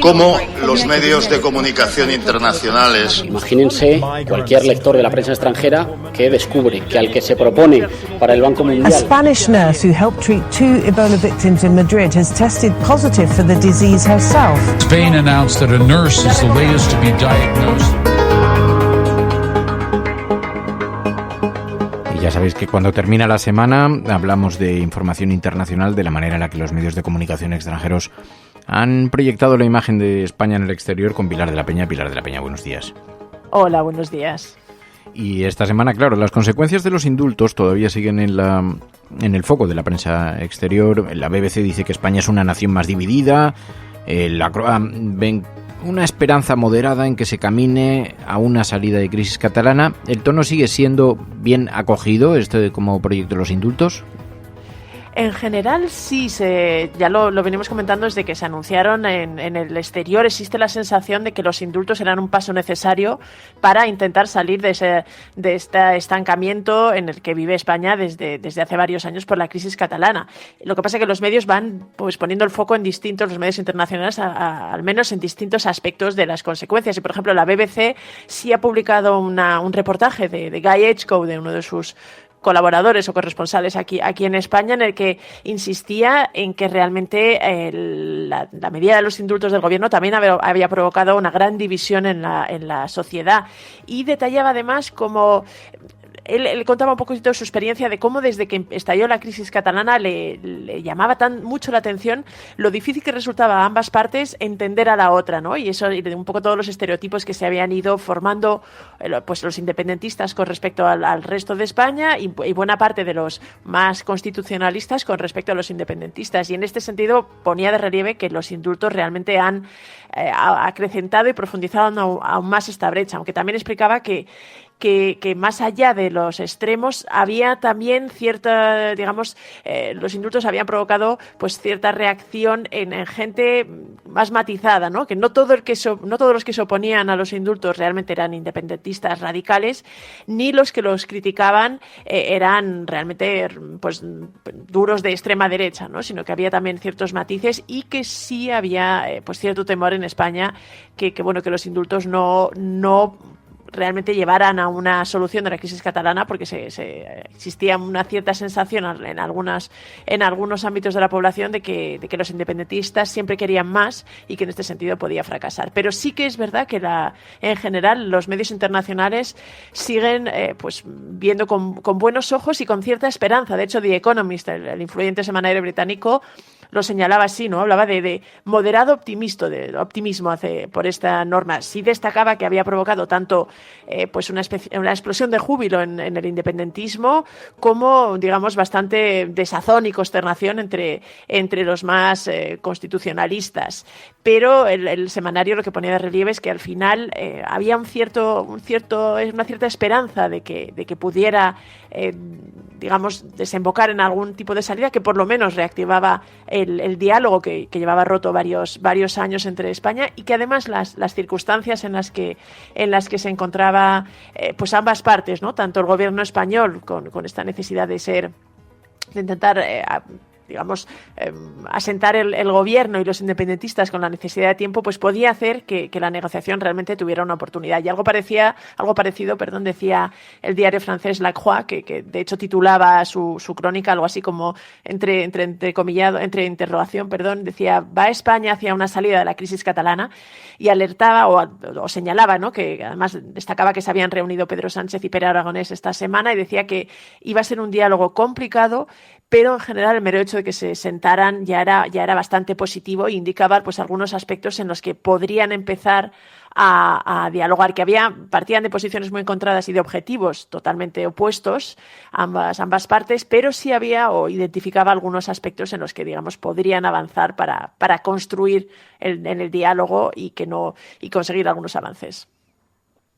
Speaker 25: cómo los medios de comunicación internacionales...
Speaker 24: Imagínense cualquier lector de la prensa extranjera que descubre que al que se propone para el Banco Mundial...
Speaker 26: A Spanish nurse who helped treat 2 Ebola victims in Madrid has tested positive for the disease herself.
Speaker 27: Spain announced that a nurse is the latest to be diagnosed.
Speaker 28: Y ya sabéis que cuando termina la semana hablamos de información internacional, de la manera en la que los medios de comunicación extranjeros han proyectado la imagen de España en el exterior con Pilar de la Peña. Pilar de la Peña, buenos días.
Speaker 29: Hola, buenos días.
Speaker 28: Y esta semana, claro, las consecuencias de los indultos todavía siguen en el foco de la prensa exterior. La BBC dice que España es una nación más dividida. La CROA ven una esperanza moderada en que se camine a una salida de crisis catalana. ¿El tono sigue siendo bien acogido como proyecto de los indultos?
Speaker 29: En general sí, ya lo venimos comentando desde que se anunciaron en el exterior. Existe la sensación de que los indultos eran un paso necesario para intentar salir de este estancamiento en el que vive España desde hace varios años por la crisis catalana. Lo que pasa es que los medios van pues poniendo el foco en los medios internacionales, al menos en distintos aspectos de las consecuencias. Y por ejemplo, la BBC sí ha publicado un reportaje de Guy Edgecombe, de uno de sus colaboradores o corresponsales aquí en España, en el que insistía en que realmente la medida de los indultos del gobierno también había provocado una gran división en la sociedad, y detallaba además cómo él contaba un poquito su experiencia de cómo desde que estalló la crisis catalana le llamaba mucho la atención lo difícil que resultaba a ambas partes entender a la otra, ¿no? Y eso, y un poco todos los estereotipos que se habían ido formando pues los independentistas con respecto al resto de España y buena parte de los más constitucionalistas con respecto a los independentistas. Y en este sentido ponía de relieve que los indultos realmente han acrecentado y profundizado aún más esta brecha, aunque también explicaba que más allá de los extremos había también cierta, digamos, los indultos habían provocado pues cierta reacción en gente más matizada, ¿no? Que no todos los que se oponían a los indultos realmente eran independentistas radicales, ni los que los criticaban eran realmente pues duros de extrema derecha, ¿no? Sino que había también ciertos matices y que sí había pues cierto temor en España que los indultos no realmente llevaran a una solución de la crisis catalana, porque existía una cierta sensación en algunos ámbitos de la población de que los independentistas siempre querían más y que en este sentido podía fracasar. Pero sí que es verdad que en general los medios internacionales siguen pues viendo con buenos ojos y con cierta esperanza. De hecho, The Economist, el influyente semanario británico, lo señalaba así, ¿no? Hablaba de moderado optimismo por esta norma. Sí destacaba que había provocado tanto pues una explosión de júbilo en el independentismo como, digamos, bastante desazón y consternación entre los más constitucionalistas. Pero el semanario lo que ponía de relieve es que al final había una cierta esperanza de que pudiera digamos, desembocar en algún tipo de salida que por lo menos reactivaba el diálogo que llevaba roto varios años entre España, y que además las circunstancias en las que se encontraba pues ambas partes, ¿no? Tanto el gobierno español con esta necesidad de intentar digamos, asentar el gobierno, y los independentistas con la necesidad de tiempo, pues podía hacer que la negociación realmente tuviera una oportunidad. Y algo parecido, decía el diario francés La Croix, que de hecho titulaba su crónica algo así como entre interrogación, decía: va España hacia una salida de la crisis catalana, y alertaba o señalaba, ¿no? Que además destacaba que se habían reunido Pedro Sánchez y Pere Aragonés esta semana, y decía que iba a ser un diálogo complicado, pero en general el mero hecho de que se sentaran ya era bastante positivo, e indicaba pues algunos aspectos en los que podrían empezar a dialogar, que partían de posiciones muy encontradas y de objetivos totalmente opuestos ambas partes, pero sí había o identificaba algunos aspectos en los que, digamos, podrían avanzar para construir en el diálogo y conseguir algunos avances.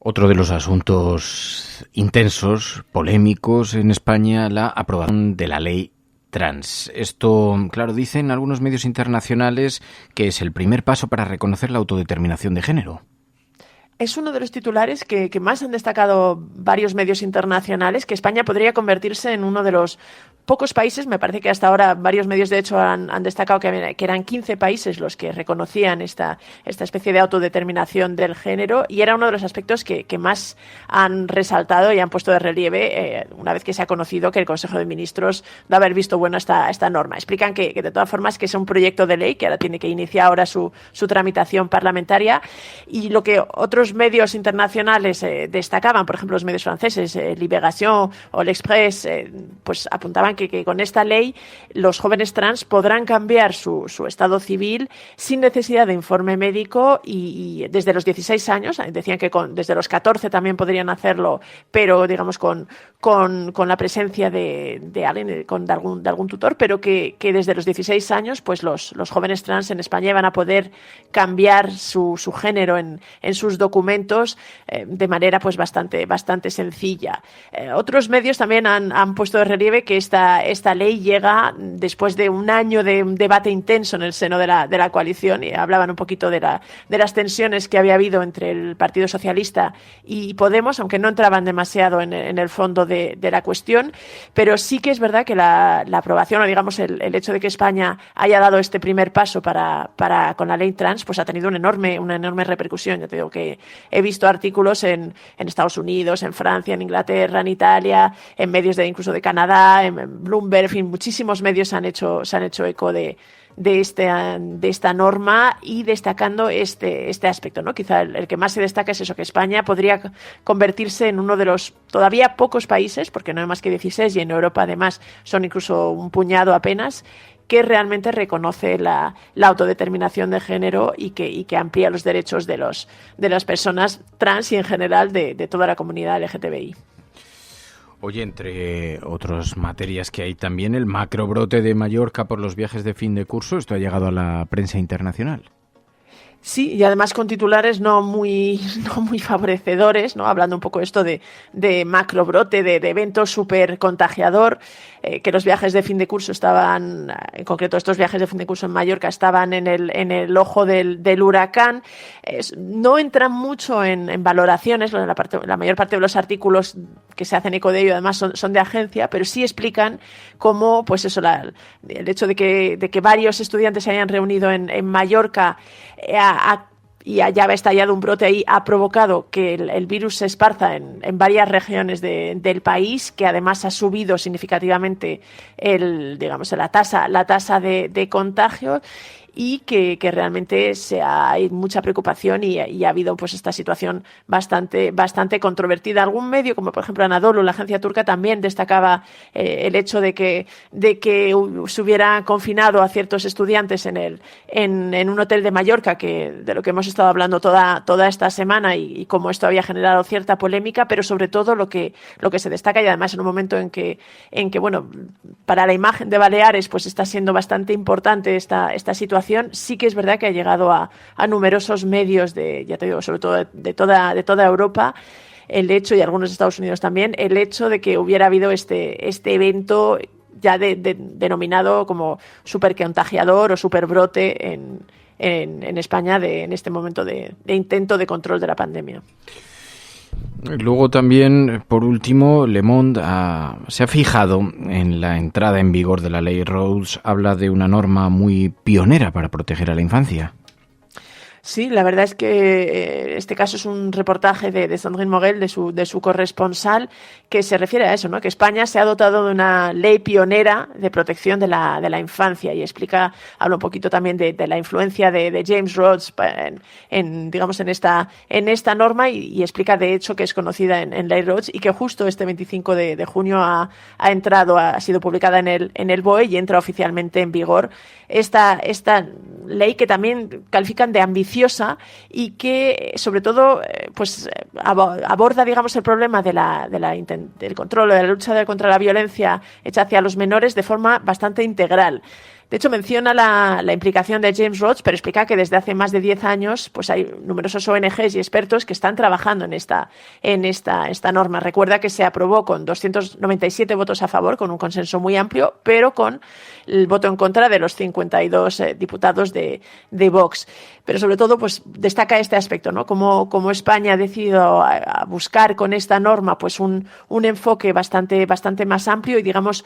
Speaker 28: Otro de los asuntos intensos, polémicos en España, la aprobación de la ley trans. Esto, claro, dicen algunos medios internacionales que es el primer paso para reconocer la autodeterminación de género.
Speaker 29: Es uno de los titulares que más han destacado varios medios internacionales, que España podría convertirse en uno de los pocos países, me parece que hasta ahora varios medios de hecho han destacado que eran 15 países los que reconocían esta especie de autodeterminación del género, y era uno de los aspectos que más han resaltado y han puesto de relieve una vez que se ha conocido que el Consejo de Ministros va a haber visto bueno esta norma. Explican que de todas formas que es un proyecto de ley que ahora tiene que iniciar ahora su tramitación parlamentaria, y lo que otros medios internacionales destacaban, por ejemplo los medios franceses, Libération o L'Express, pues apuntaban que con esta ley los jóvenes trans podrán cambiar su estado civil sin necesidad de informe médico, y desde los 16 años, decían que desde los 14 también podrían hacerlo, pero digamos con la presencia de alguien, de algún tutor, pero que desde los 16 años pues los jóvenes trans en España van a poder cambiar su género en sus documentos de manera pues bastante sencilla. Otros medios también han puesto de relieve que esta ley llega después de un año de un debate intenso en el seno de la coalición, y hablaban un poquito de las tensiones que había habido entre el Partido Socialista y Podemos, aunque no entraban demasiado en el fondo de la cuestión, pero sí que es verdad que la aprobación, o digamos el hecho de que España haya dado este primer paso con la ley trans, pues ha tenido una enorme repercusión. Yo te digo que he visto artículos en Estados Unidos, en Francia, en Inglaterra, en Italia, en medios incluso de Canadá, en Bloomberg, en fin, muchísimos medios se han hecho eco de esta norma y destacando este aspecto, ¿no? Quizá el que más se destaca es eso, que España podría convertirse en uno de los todavía pocos países, porque no hay más que 16 y en Europa además son incluso un puñado apenas, que realmente reconoce la autodeterminación de género y que amplía los derechos de las personas trans y en general de toda la comunidad LGTBI.
Speaker 28: Oye, entre otras materias que hay también, el macrobrote de Mallorca por los viajes de fin de curso, esto ha llegado a la prensa internacional.
Speaker 29: Sí, y además con titulares no muy favorecedores, ¿no? Hablando un poco esto de macrobrote, de evento súper contagiador, que los viajes de fin de curso estaban, en concreto estos viajes de fin de curso en Mallorca, estaban en el ojo del huracán. No entran mucho en valoraciones, la mayor parte de los artículos que se hacen eco de ello además son de agencia, pero sí explican cómo, pues eso, el hecho de que varios estudiantes se hayan reunido en Mallorca y ya ha estallado un brote ahí, ha provocado que el virus se esparza en varias regiones del país, que además ha subido significativamente la tasa de contagio, y que realmente hay mucha preocupación y ha habido pues esta situación bastante controvertida. Algún medio, como por ejemplo Anadolu, la agencia turca, también destacaba el hecho de que se hubiera confinado a ciertos estudiantes en un hotel de Mallorca, de lo que hemos estado hablando toda esta semana y cómo esto había generado cierta polémica, pero sobre todo lo que se destaca, y además en un momento en que bueno, para la imagen de Baleares pues está siendo bastante importante esta situación. Sí que es verdad que ha llegado a numerosos medios ya te digo, sobre todo de toda Europa, el hecho, y algunos de Estados Unidos también, el hecho de que hubiera habido este evento ya denominado como supercontagiador o superbrote en España en este momento de intento de control de la pandemia.
Speaker 28: Luego también, por último, Le Monde se ha fijado en la entrada en vigor de la ley Rhodes. Habla de una norma muy pionera para proteger a la infancia.
Speaker 29: Sí, la verdad es que este caso es un reportaje de Sandrine Morel, de su corresponsal, que se refiere a eso, ¿no? Que España se ha dotado de una ley pionera de protección de la infancia, y habla un poquito también de la influencia de James Rhodes en esta norma, y explica de hecho que es conocida en ley Rhodes, y que justo este 25 de junio ha sido publicada en el BOE y entra oficialmente en vigor esta ley, que también califican de ambiciosa y que sobre todo aborda, digamos, el problema del control, de la lucha contra la violencia hecha hacia los menores de forma bastante integral. De hecho, menciona la implicación de James Rhodes, pero explica que desde hace más de 10 años pues hay numerosos ONGs y expertos que están trabajando en esta norma. Recuerda que se aprobó con 297 votos a favor, con un consenso muy amplio, pero con el voto en contra de los 52 diputados de Vox. Pero sobre todo pues destaca este aspecto, ¿no? Como España ha decidido a buscar con esta norma pues un enfoque bastante más amplio y, digamos,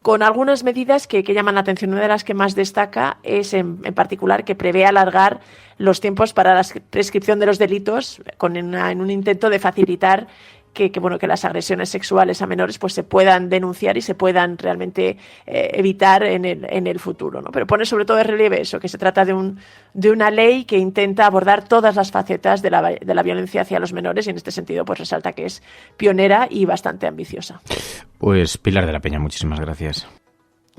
Speaker 29: con algunas medidas que llaman la atención. Una de las que más destaca es en particular que prevé alargar los tiempos para la prescripción de los delitos en un intento de facilitar que las agresiones sexuales a menores pues se puedan denunciar y se puedan realmente evitar en el futuro, ¿no? Pero pone sobre todo de relieve eso, que se trata de una ley que intenta abordar todas las facetas de la violencia hacia los menores, y en este sentido pues resalta que es pionera y bastante ambiciosa.
Speaker 28: Pues Pilar de la Peña, muchísimas gracias.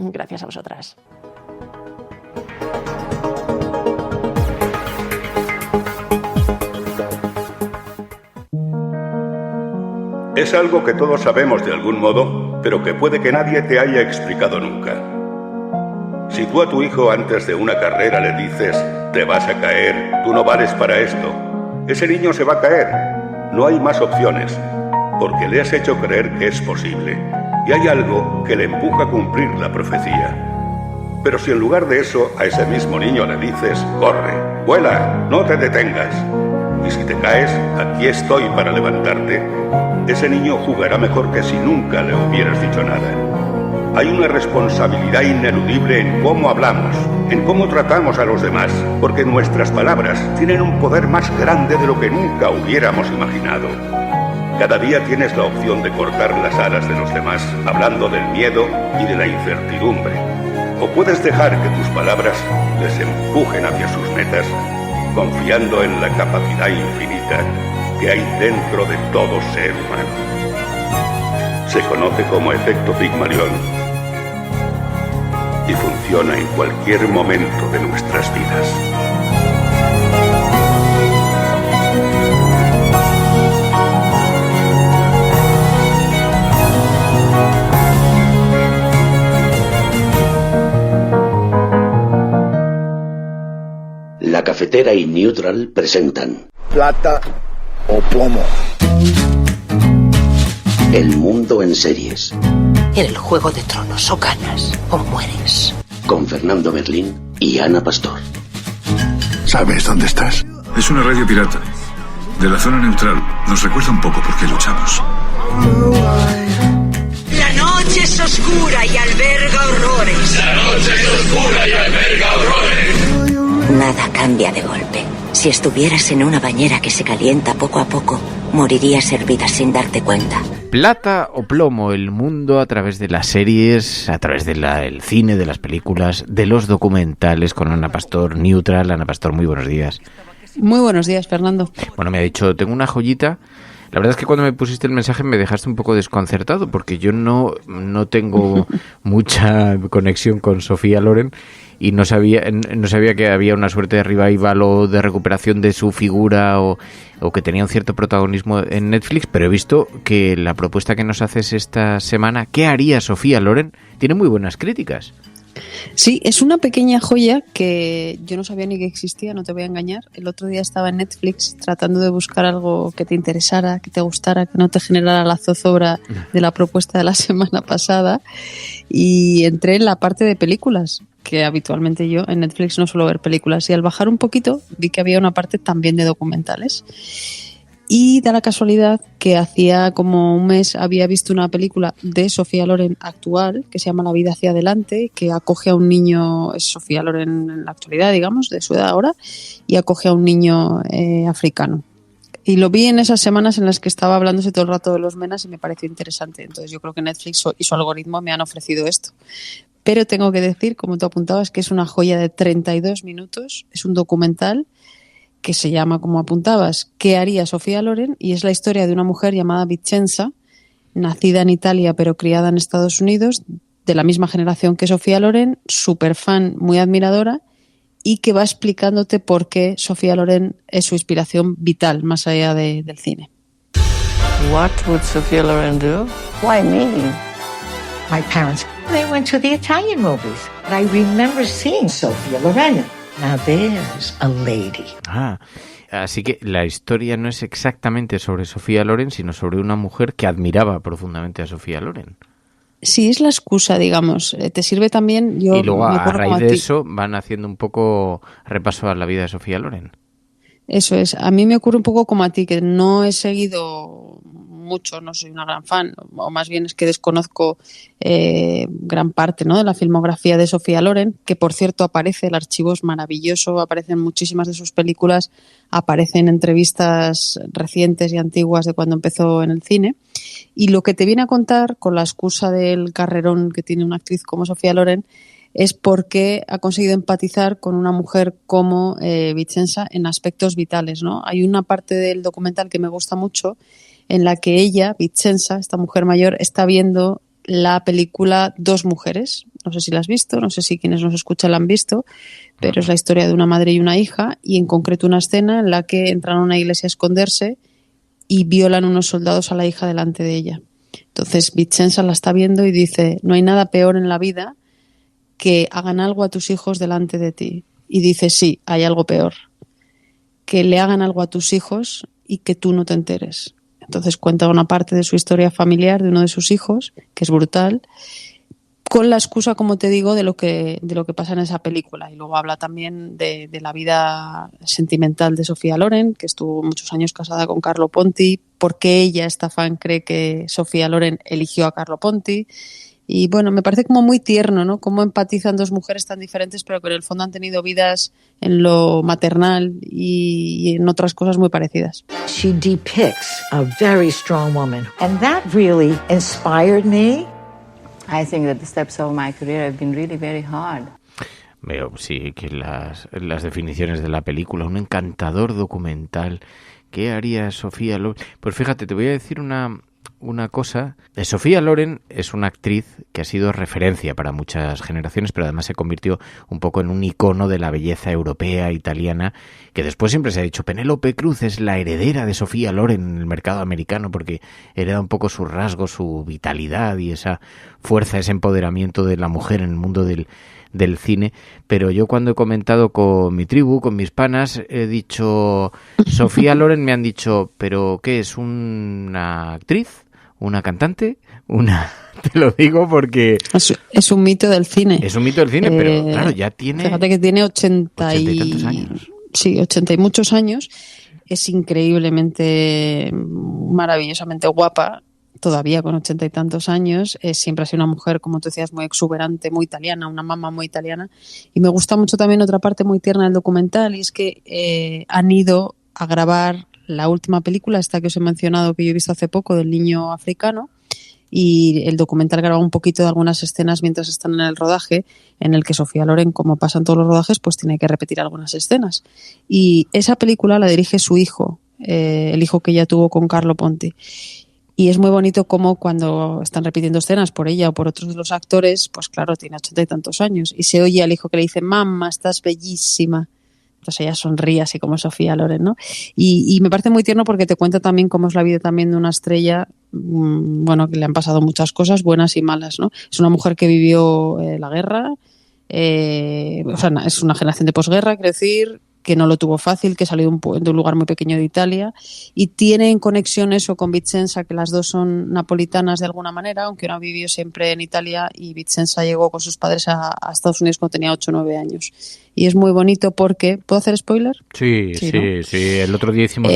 Speaker 29: Gracias a vosotras.
Speaker 1: Es algo que todos sabemos de algún modo, pero que puede que nadie te haya explicado nunca. Si tú a tu hijo antes de una carrera le dices, te vas a caer, tú no vales para esto, ese niño se va a caer. No hay más opciones, porque le has hecho creer que es posible, y hay algo que le empuja a cumplir la profecía. Pero si en lugar de eso a ese mismo niño le dices, corre, vuela, no te detengas, y si te caes, aquí estoy para levantarte, ese niño jugará mejor que si nunca le hubieras dicho nada. Hay una responsabilidad ineludible en cómo hablamos, en cómo tratamos a los demás, porque nuestras palabras tienen un poder más grande de lo que nunca hubiéramos imaginado. Cada día tienes la opción de cortar las alas de los demás, hablando del miedo y de la incertidumbre. O puedes dejar que tus palabras les empujen hacia sus metas, confiando en la capacidad infinita que hay dentro de todo ser humano. Se conoce como efecto Pigmalión y funciona en cualquier momento de nuestras vidas.
Speaker 3: La Cafetera y Neutral presentan
Speaker 7: Plata o Plomo.
Speaker 3: El mundo en series.
Speaker 8: En el Juego de Tronos o ganas o mueres.
Speaker 3: Con Fernando Merlín y Ana Pastor.
Speaker 7: ¿Sabes dónde estás?
Speaker 9: Es una radio pirata. De la zona neutral. Nos recuerda un poco por qué luchamos.
Speaker 10: La noche es oscura y alberga horrores.
Speaker 11: La noche es oscura y alberga horrores.
Speaker 8: Nada cambia de golpe. Si estuvieras en una bañera que se calienta poco a poco, morirías hervida sin darte cuenta.
Speaker 28: Plata o plomo, el mundo a través de las series, a través del cine, de las películas, de los documentales, con Ana Pastor, Neutral. Ana Pastor, muy buenos días.
Speaker 14: Muy buenos días, Fernando.
Speaker 28: Bueno, me ha dicho, tengo una joyita. La verdad es que cuando me pusiste el mensaje me dejaste un poco desconcertado, porque yo no tengo mucha conexión con Sofía Loren y no sabía que había una suerte de revival o de recuperación de su figura o que tenía un cierto protagonismo en Netflix, pero he visto que la propuesta que nos haces esta semana, ¿qué haría Sofía Loren?, tiene muy buenas críticas.
Speaker 14: Sí, es una pequeña joya que yo no sabía ni que existía, no te voy a engañar. El otro día estaba en Netflix tratando de buscar algo que te interesara, que te gustara, que no te generara la zozobra de la propuesta de la semana pasada, y entré en la parte de películas, que habitualmente yo en Netflix no suelo ver películas, y al bajar un poquito vi que había una parte también de documentales. Y da la casualidad que hacía como un mes había visto una película de Sofía Loren actual que se llama La vida hacia adelante, que acoge a un niño, es Sofía Loren en la actualidad, digamos, de su edad ahora, y acoge a un niño africano. Y lo vi en esas semanas en las que estaba hablándose todo el rato de los menas y me pareció interesante. Entonces yo creo que Netflix y su algoritmo me han ofrecido esto. Pero tengo que decir, como tú apuntabas, que es una joya de 32 minutos, es un documental que se llama, como apuntabas, ¿Qué haría Sofía Loren? Y es la historia de una mujer llamada Vicenza, nacida en Italia pero criada en Estados Unidos, de la misma generación que Sofía Loren, súper fan, muy admiradora, y que va explicándote por qué Sofía Loren es su inspiración vital, más allá del cine.
Speaker 19: What would Sofia Loren do?
Speaker 21: Why me? My parents, they went to the Italian movies. And I remember seeing Sofia Loren. Now there's a lady.
Speaker 28: Así que la historia no es exactamente sobre Sofía Loren, sino sobre una mujer que admiraba profundamente a Sofía Loren.
Speaker 14: Sí, es la excusa, digamos. Te sirve también. Yo
Speaker 28: y luego, a raíz de eso, van haciendo un poco repaso a la vida de Sofía Loren.
Speaker 14: Eso es. A mí me ocurre un poco como a ti, que no he seguido mucho, no soy una gran fan, o más bien es que desconozco gran parte, ¿no?, de la filmografía de Sofía Loren, que por cierto aparece, el archivo es maravilloso, aparecen muchísimas de sus películas, aparecen entrevistas recientes y antiguas de cuando empezó en el cine, y lo que te viene a contar, con la excusa del carrerón que tiene una actriz como Sofía Loren, es porque ha conseguido empatizar con una mujer como Vicenza en aspectos vitales, ¿no? Hay una parte del documental que me gusta mucho en la que ella, Vicenza, esta mujer mayor, está viendo la película Dos mujeres. No sé si la has visto, no sé si quienes nos escuchan la han visto, pero es la historia de una madre y una hija, y en concreto una escena en la que entran a una iglesia a esconderse y violan unos soldados a la hija delante de ella. Entonces Vicenza la está viendo y dice: no hay nada peor en la vida que hagan algo a tus hijos delante de ti. Y dice: sí, hay algo peor, que le hagan algo a tus hijos y que tú no te enteres. Entonces cuenta una parte de su historia familiar de uno de sus hijos, que es brutal, con la excusa, como te digo, de lo que pasa en esa película. Y luego habla también de la vida sentimental de Sofía Loren, que estuvo muchos años casada con Carlo Ponti, porque ella, esta fan, cree que Sofía Loren eligió a Carlo Ponti, Y bueno, me parece como muy tierno, ¿no? Cómo empatizan dos mujeres tan diferentes, pero que en el fondo han tenido vidas en lo maternal y en otras cosas muy parecidas.
Speaker 21: She depicts a very strong woman, and that really inspired me.
Speaker 2: I think that the steps of my career have been really very hard.
Speaker 28: Veo, sí, que las definiciones de la película, un encantador documental. ¿Qué haría Sofía Loren? Pues fíjate, te voy a decir una cosa. Sofía Loren es una actriz que ha sido referencia para muchas generaciones, pero además se convirtió un poco en un icono de la belleza europea, italiana, que después siempre se ha dicho Penélope Cruz es la heredera de Sofía Loren en el mercado americano, porque hereda un poco sus rasgos, su vitalidad y esa fuerza, ese empoderamiento de la mujer en el mundo del cine. Pero yo cuando he comentado con mi tribu, con mis panas, he dicho Sofía Loren, me han dicho, ¿pero qué es? ¿Una actriz? ¿Una cantante? Te lo digo porque...
Speaker 14: Es un mito del cine.
Speaker 28: Es un mito del cine, pero claro, ya tiene...
Speaker 14: Fíjate que tiene 80
Speaker 28: y tantos años.
Speaker 14: Sí, 80 y muchos años. Es increíblemente, maravillosamente guapa. Todavía con 80 y tantos años, siempre ha sido una mujer, como tú decías, muy exuberante, muy italiana, una mamá muy italiana. Y me gusta mucho también otra parte muy tierna del documental, y es que han ido a grabar la última película, esta que os he mencionado, que yo he visto hace poco, del niño africano, y el documental graba un poquito de algunas escenas mientras están en el rodaje, en el que Sofía Loren, como pasa en todos los rodajes, pues tiene que repetir algunas escenas. Y esa película la dirige su hijo, el hijo que ella tuvo con Carlo Ponti. Y es muy bonito cómo cuando están repitiendo escenas por ella o por otros de los actores, pues claro, tiene 80 y tantos años. Y se oye al hijo que le dice, mamá, estás bellísima. Entonces ella sonríe así como Sofía Loren, ¿no? Y me parece muy tierno porque te cuenta también cómo es la vida también de una estrella, bueno, que le han pasado muchas cosas, buenas y malas, ¿no? Es una mujer que vivió la guerra, o sea, es una generación de posguerra, quiero decir, que no lo tuvo fácil, que salió de un lugar muy pequeño de Italia, y tiene en conexión eso con Vicenza, que las dos son napolitanas de alguna manera, aunque una vivió siempre en Italia y Vicenza llegó con sus padres a Estados Unidos cuando tenía 8 o 9 años. Y es muy bonito porque... ¿Puedo hacer spoiler?
Speaker 28: Sí, ¿no? Sí. El otro día hicimos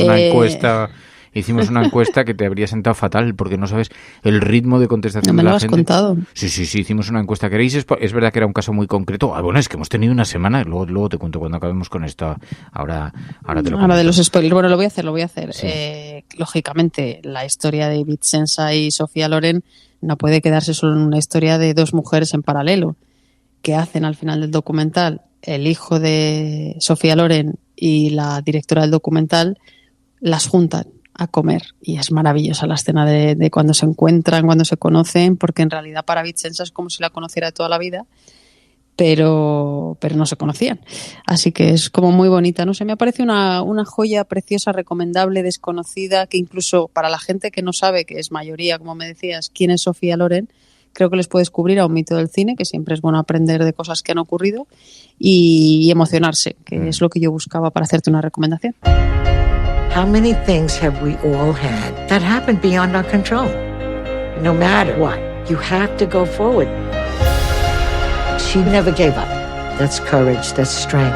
Speaker 28: una encuesta que te habría sentado fatal porque no sabes el ritmo de contestación de la gente.
Speaker 14: ¿Me lo has contado?
Speaker 28: Sí, hicimos una encuesta. ¿Queréis? Es verdad que era un caso muy concreto. Bueno, es que hemos tenido una semana, luego te cuento cuando acabemos con esto. Ahora te lo comento.
Speaker 14: Ahora de los spoilers. Bueno, lo voy a hacer.
Speaker 28: Sí.
Speaker 14: Lógicamente, la historia de Vicenza y Sofía Loren no puede quedarse solo en una historia de dos mujeres en paralelo. ¿Qué hacen al final del documental? El hijo de Sofía Loren y la directora del documental las juntan a comer, y es maravillosa la escena de cuando se encuentran, cuando se conocen, porque en realidad para Vicenza es como si la conociera de toda la vida, pero no se conocían, así que es como muy bonita, no sé, me parece una joya preciosa, recomendable, desconocida, que incluso para la gente que no sabe, que es mayoría, como me decías, quién es Sofía Loren, creo que les puede descubrir a un mito del cine, que siempre es bueno aprender de cosas que han ocurrido y emocionarse, que es lo que yo buscaba para hacerte una recomendación.
Speaker 21: How many things have we all had that happened beyond our control? No matter what, you have to go forward. She never gave up. That's courage, that's strength.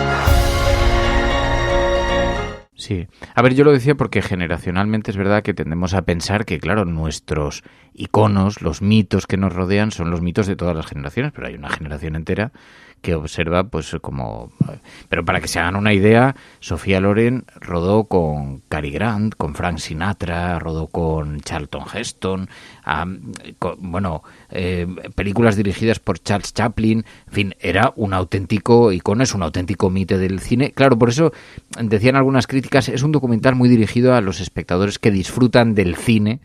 Speaker 28: Sí. A ver, yo lo decía porque generacionalmente es verdad que tendemos a pensar que, claro, nuestros iconos, los mitos que nos rodean son los mitos de todas las generaciones, pero hay una generación entera que observa, pues como... Pero para que se hagan una idea, Sofía Loren rodó con Cary Grant, con Frank Sinatra, rodó con Charlton Heston, películas dirigidas por Charles Chaplin, en fin, era un auténtico icono, es un auténtico mito del cine. Claro, por eso decían algunas críticas, es un documental muy dirigido a los espectadores que disfrutan del cine,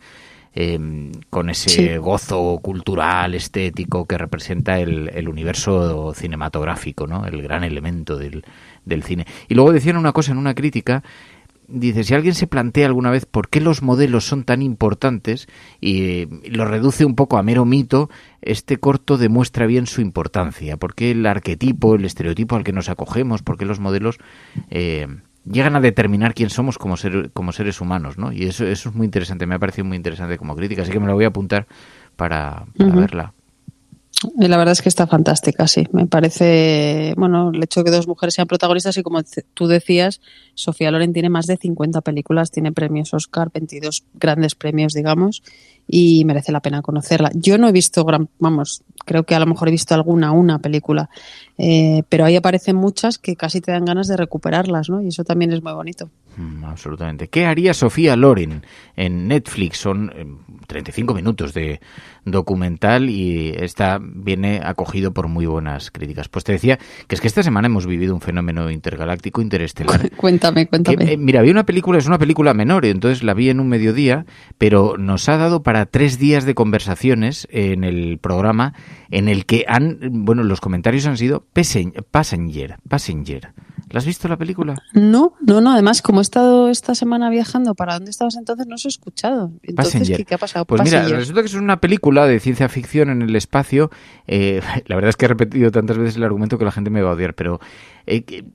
Speaker 28: con ese gozo cultural, estético que representa el universo cinematográfico, ¿no? El gran elemento del cine. Y luego decían una cosa en una crítica, dice, si alguien se plantea alguna vez por qué los modelos son tan importantes y lo reduce un poco a mero mito, este corto demuestra bien su importancia, porque el arquetipo, el estereotipo al que nos acogemos, porque los modelos... llegan a determinar quién somos como seres humanos, ¿no? Y eso es muy interesante, me ha parecido muy interesante como crítica, así que me la voy a apuntar para verla.
Speaker 14: Y la verdad es que está fantástica, sí. Me parece, bueno, el hecho de que dos mujeres sean protagonistas y como tú decías, Sofía Loren tiene más de 50 películas, tiene premios Oscar, 22 grandes premios, digamos, y merece la pena conocerla. Yo no he visto creo que a lo mejor he visto una película, pero ahí aparecen muchas que casi te dan ganas de recuperarlas, ¿no? Y eso también es muy bonito.
Speaker 28: Absolutamente. ¿Qué haría Sofía Loren en Netflix? Son 35 minutos de documental y viene acogido por muy buenas críticas. Pues te decía que es que esta semana hemos vivido un fenómeno intergaláctico interestelar.
Speaker 14: Cuéntame.
Speaker 28: Mira, es una película menor, entonces la vi en un mediodía, pero nos ha dado para 3 días de conversaciones en el programa en el que los comentarios han sido Passenger. ¿La has visto la película?
Speaker 14: No, además como he estado esta semana viajando, ¿para dónde estabas entonces? No os he escuchado. Entonces, ¿qué ha pasado?
Speaker 28: Pues mira, resulta que es una película de ciencia ficción en el espacio. La verdad es que he repetido tantas veces el argumento que la gente me va a odiar, pero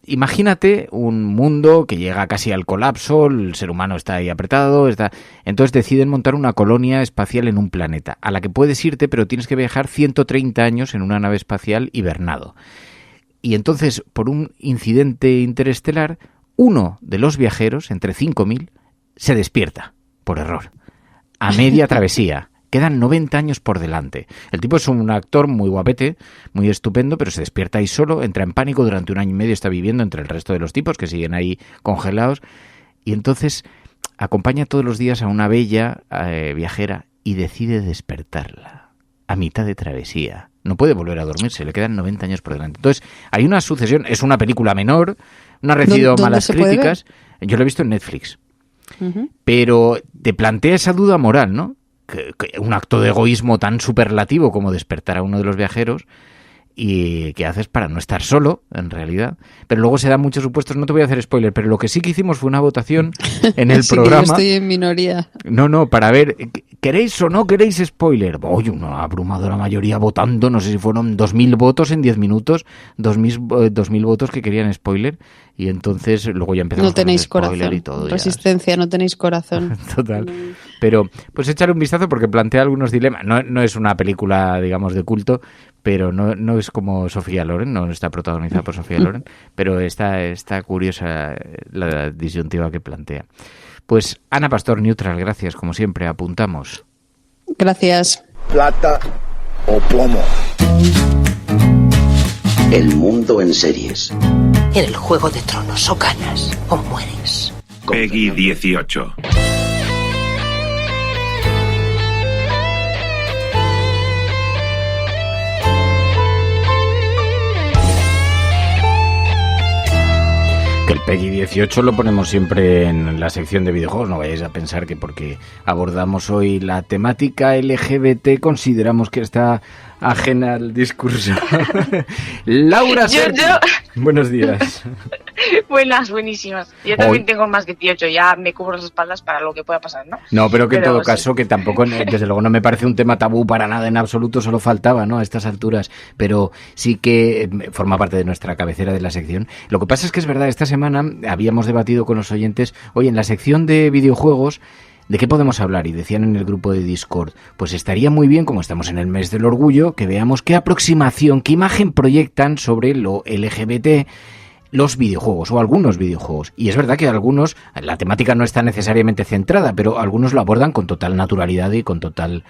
Speaker 28: imagínate un mundo que llega casi al colapso, el ser humano está ahí apretado, entonces deciden montar una colonia espacial en un planeta, a la que puedes irte, pero tienes que viajar 130 años en una nave espacial hibernado. Y entonces, por un incidente interestelar, uno de los viajeros, entre 5.000, se despierta, por error, a media travesía. Quedan 90 años por delante. El tipo es un actor muy guapete, muy estupendo, pero se despierta ahí solo, entra en pánico, durante 1 año y medio está viviendo entre el resto de los tipos que siguen ahí congelados, y entonces acompaña todos los días a una bella viajera y decide despertarla a mitad de travesía. No puede volver a dormirse, le quedan 90 años por delante. Entonces, hay una sucesión, es una película menor, no ha recibido malas críticas. Yo lo he visto en Netflix. Uh-huh. Pero te plantea esa duda moral, ¿no? Que un acto de egoísmo tan superlativo como despertar a uno de los viajeros y que haces para no estar solo, en realidad. Pero luego se dan muchos supuestos, no te voy a hacer spoiler, pero lo que sí que hicimos fue una votación en el programa.
Speaker 14: Yo estoy en minoría.
Speaker 28: No, para ver, ¿queréis o no queréis spoiler? Oye, una abrumadora mayoría votando, no sé si fueron 2.000 votos en 10 minutos, 2.000 votos que querían spoiler, y entonces luego ya empezamos
Speaker 14: no tenéis
Speaker 28: con el spoiler
Speaker 14: corazón,
Speaker 28: y todo.
Speaker 14: Resistencia, no tenéis corazón.
Speaker 28: Total. Pero, pues échale un vistazo porque plantea algunos dilemas. No es una película, digamos, de culto, pero no es como Sofía Loren, no está protagonizada por Sofía Loren, pero está curiosa la disyuntiva que plantea. Pues Ana Pastor, Neutral, gracias, como siempre, apuntamos.
Speaker 14: Gracias.
Speaker 7: Plata o plomo.
Speaker 3: El mundo en series.
Speaker 10: En el Juego de Tronos o ganas o mueres.
Speaker 9: Peggy 18.
Speaker 28: Que el Peggy 18 lo ponemos siempre en la sección de videojuegos, no vayáis a pensar que porque abordamos hoy la temática LGBT consideramos que está ajena al discurso. Laura Sergi. Buenos días.
Speaker 4: Buenísimas. Yo también tengo más de 18, ya me cubro las espaldas para lo que pueda pasar, ¿no?
Speaker 28: No, pero que en todo caso, que tampoco, desde luego no me parece un tema tabú para nada en absoluto, solo faltaba, ¿no? A estas alturas, pero sí que forma parte de nuestra cabecera de la sección. Lo que pasa es que es verdad, esta semana habíamos debatido con los oyentes, oye, en la sección de videojuegos, ¿de qué podemos hablar? Y decían en el grupo de Discord, pues estaría muy bien, como estamos en el mes del orgullo, que veamos qué aproximación, qué imagen proyectan sobre lo LGBT los videojuegos o algunos videojuegos. Y es verdad que algunos, la temática no está necesariamente centrada, pero algunos lo abordan con total naturalidad y con total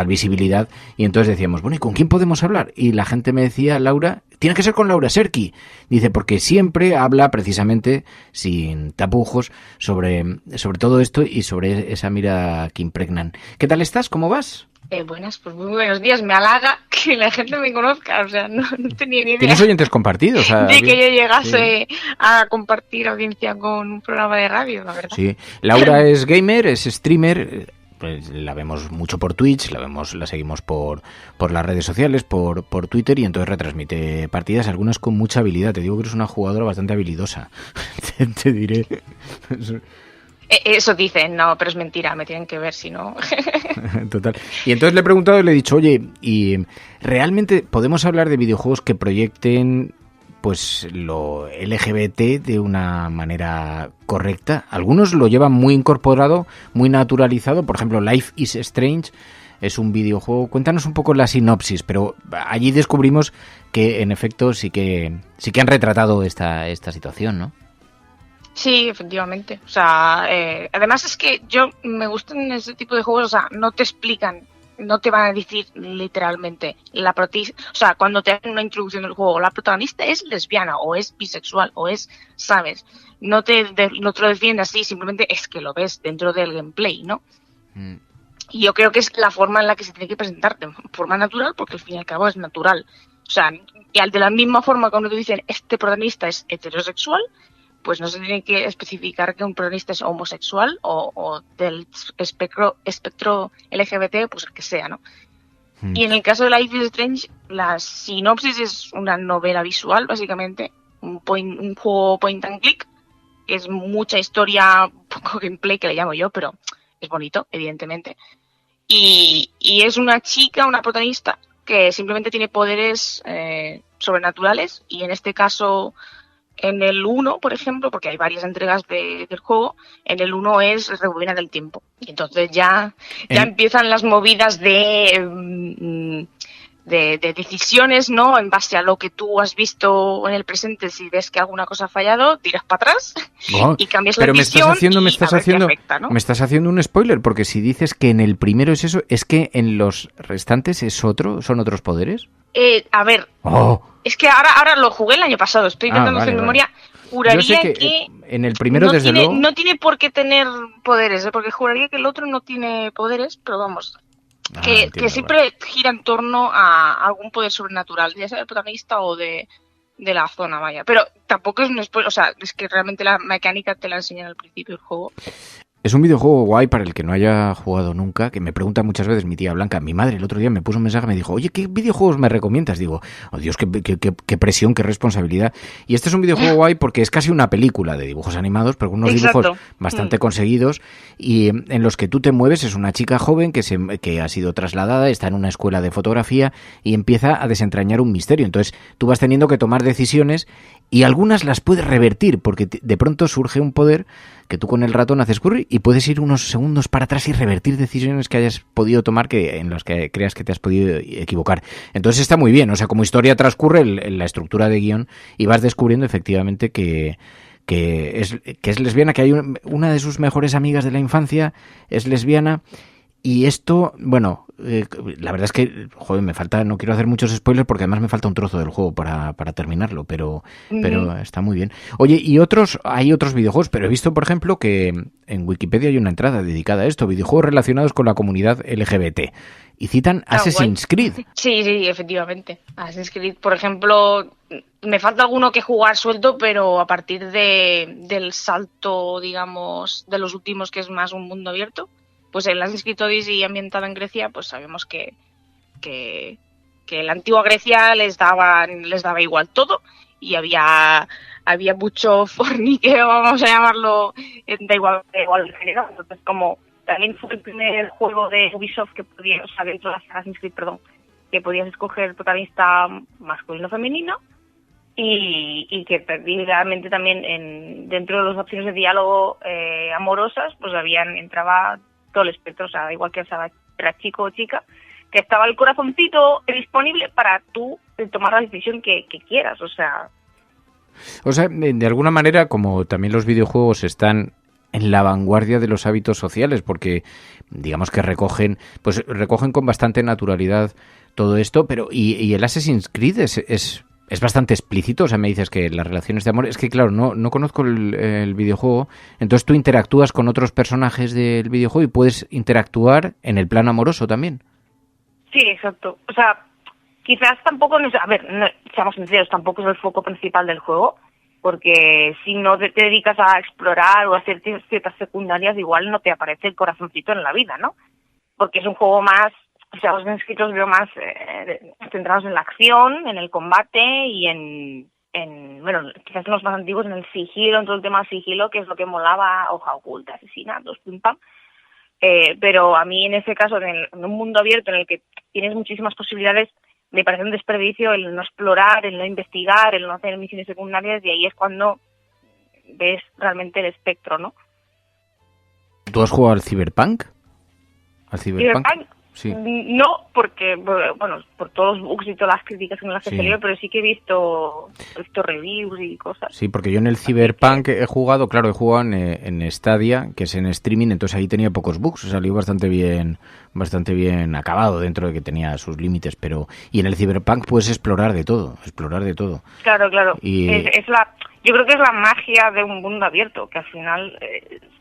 Speaker 28: visibilidad. Y entonces decíamos, bueno, ¿y con quién podemos hablar? Y la gente me decía, Laura, tiene que ser con Laura Sergi. Dice, porque siempre habla precisamente, sin tapujos, sobre todo esto y sobre esa mirada que impregnan. ¿Qué tal estás? ¿Cómo vas?
Speaker 4: Buenas, pues muy buenos días. Me halaga que la gente me conozca, o sea, no tenía ni idea.
Speaker 28: ¿Tienes oyentes compartidos?
Speaker 4: De que yo llegase a compartir audiencia con un programa de radio, la verdad.
Speaker 28: Sí, Laura es gamer, es streamer, pues la vemos mucho por Twitch, la seguimos por las redes sociales, por Twitter, y entonces retransmite partidas, algunas con mucha habilidad. Te digo que eres una jugadora bastante habilidosa, te diré.
Speaker 4: Eso dicen, no, pero es mentira, me tienen que ver si no.
Speaker 28: Total. Y entonces le he preguntado y le he dicho, oye, ¿y realmente podemos hablar de videojuegos que proyecten pues lo LGBT de una manera correcta? Algunos lo llevan muy incorporado, muy naturalizado. Por ejemplo, Life is Strange es un videojuego. Cuéntanos un poco la sinopsis, pero allí descubrimos que en efecto sí que han retratado esta situación, ¿no?
Speaker 4: Sí, efectivamente. O sea, además es que me gustan ese tipo de juegos, o sea, no te explican, no te van a decir literalmente o sea, cuando te hacen una introducción del juego, la protagonista es lesbiana o es bisexual o es, ¿sabes? No te lo defienden así, simplemente es que lo ves dentro del gameplay, ¿no? Y yo creo que es la forma en la que se tiene que presentar, de forma natural, porque al fin y al cabo es natural. O sea, y de la misma forma cuando te dicen este protagonista es heterosexual, pues no se tiene que especificar que un protagonista es homosexual o del espectro LGBT, pues el que sea, ¿no? Y en el caso de Life is Strange, la sinopsis es una novela visual, básicamente, un juego point and click, que es mucha historia, poco gameplay que le llamo yo, pero es bonito, evidentemente. Y es una chica, una protagonista, que simplemente tiene poderes sobrenaturales, y en este caso, en el 1, por ejemplo, porque hay varias entregas del juego, en el 1 es rebobina del tiempo. Y entonces ya empiezan las movidas de decisiones, ¿no? En base a lo que tú has visto en el presente, si ves que alguna cosa ha fallado, tiras para atrás y cambias la visión.
Speaker 28: Pero me estás haciendo un spoiler, porque si dices que en el primero es eso, ¿es que en los restantes son otros poderes?
Speaker 4: A ver, es que ahora lo jugué el año pasado, estoy intentando hacer memoria. Juraría que
Speaker 28: en el primero luego
Speaker 4: no tiene por qué tener poderes, porque juraría que el otro no tiene poderes, pero vamos, que siempre gira en torno a algún poder sobrenatural, ya sea del protagonista o de la zona, vaya. Pero tampoco es un spoiler, o sea, es que realmente la mecánica te la enseñan al principio del juego.
Speaker 28: Es un videojuego guay para el que no haya jugado nunca, que me pregunta muchas veces mi tía Blanca. Mi madre el otro día me puso un mensaje y me dijo, oye, ¿qué videojuegos me recomiendas? Digo, oh Dios, qué presión, qué responsabilidad. Y este es un videojuego guay porque es casi una película de dibujos animados, pero con unos dibujos bastante conseguidos, y en los que tú te mueves. Es una chica joven que ha sido trasladada, está en una escuela de fotografía y empieza a desentrañar un misterio. Entonces tú vas teniendo que tomar decisiones y algunas las puedes revertir porque de pronto surge un poder que tú con el ratón haces curry y puedes ir unos segundos para atrás y revertir decisiones que hayas podido tomar en las que creas que te has podido equivocar. Entonces está muy bien, o sea, como historia transcurre la estructura de guión y vas descubriendo efectivamente que es lesbiana, que hay una de sus mejores amigas de la infancia es lesbiana. Y esto, bueno, la verdad es que, joder, no quiero hacer muchos spoilers porque además me falta un trozo del juego para terminarlo, pero está muy bien. Oye, hay otros videojuegos, pero he visto, por ejemplo, que en Wikipedia hay una entrada dedicada a esto, videojuegos relacionados con la comunidad LGBT, y citan Assassin's Creed.
Speaker 4: Sí, efectivamente. Assassin's Creed, por ejemplo, me falta alguno que jugar suelto, pero a partir del salto, digamos, de los últimos, que es más un mundo abierto, pues en las escritores y ambientada en Grecia, pues sabemos que la antigua Grecia les daba igual todo, y había mucho forniqueo, vamos a llamarlo, da igual el género. Entonces, como también fue el primer juego de Ubisoft que podías, o sea, dentro de las Assassin's Creed, que podías escoger protagonista masculino o femenino, y que realmente también dentro de las opciones de diálogo amorosas, pues entraba todo el espectro, o sea, igual que era chico o chica, que estaba el corazoncito disponible para tú tomar la decisión que quieras, o sea,
Speaker 28: de alguna manera, como también los videojuegos están en la vanguardia de los hábitos sociales, porque digamos que recogen con bastante naturalidad todo esto, pero y el Assassin's Creed es bastante explícito, o sea, me dices que las relaciones de amor, es que claro, no conozco el videojuego, entonces tú interactúas con otros personajes del videojuego y puedes interactuar en el plano amoroso también.
Speaker 4: Sí, exacto, o sea, quizás tampoco, seamos sinceros, tampoco es el foco principal del juego, porque si no te dedicas a explorar o a hacer ciertas secundarias, igual no te aparece el corazoncito en la vida, ¿no? Porque es un juego más, o sea, los escritos veo más centrados en la acción, en el combate y quizás en los más antiguos, en el sigilo, en todo el tema del sigilo, que es lo que molaba, hoja oculta, asesinatos, pim pam. Pero a mí en ese caso, en un mundo abierto en el que tienes muchísimas posibilidades, me parece un desperdicio el no explorar, el no investigar, el no hacer misiones secundarias, y ahí es cuando ves realmente el espectro, ¿no?
Speaker 28: ¿Tú has jugado al Cyberpunk?
Speaker 4: Cyberpunk,
Speaker 28: Sí.
Speaker 4: No, porque, bueno, por todos los bugs y todas las críticas en las que salió, pero sí que he visto reviews y cosas.
Speaker 28: Sí, porque yo en el Cyberpunk he jugado en Stadia, que es en streaming, entonces ahí tenía pocos bugs, salió bastante bien acabado, dentro de que tenía sus límites, y en el Cyberpunk puedes explorar de todo.
Speaker 4: Claro.
Speaker 28: Y...
Speaker 4: yo creo que es la magia de un mundo abierto, que al final,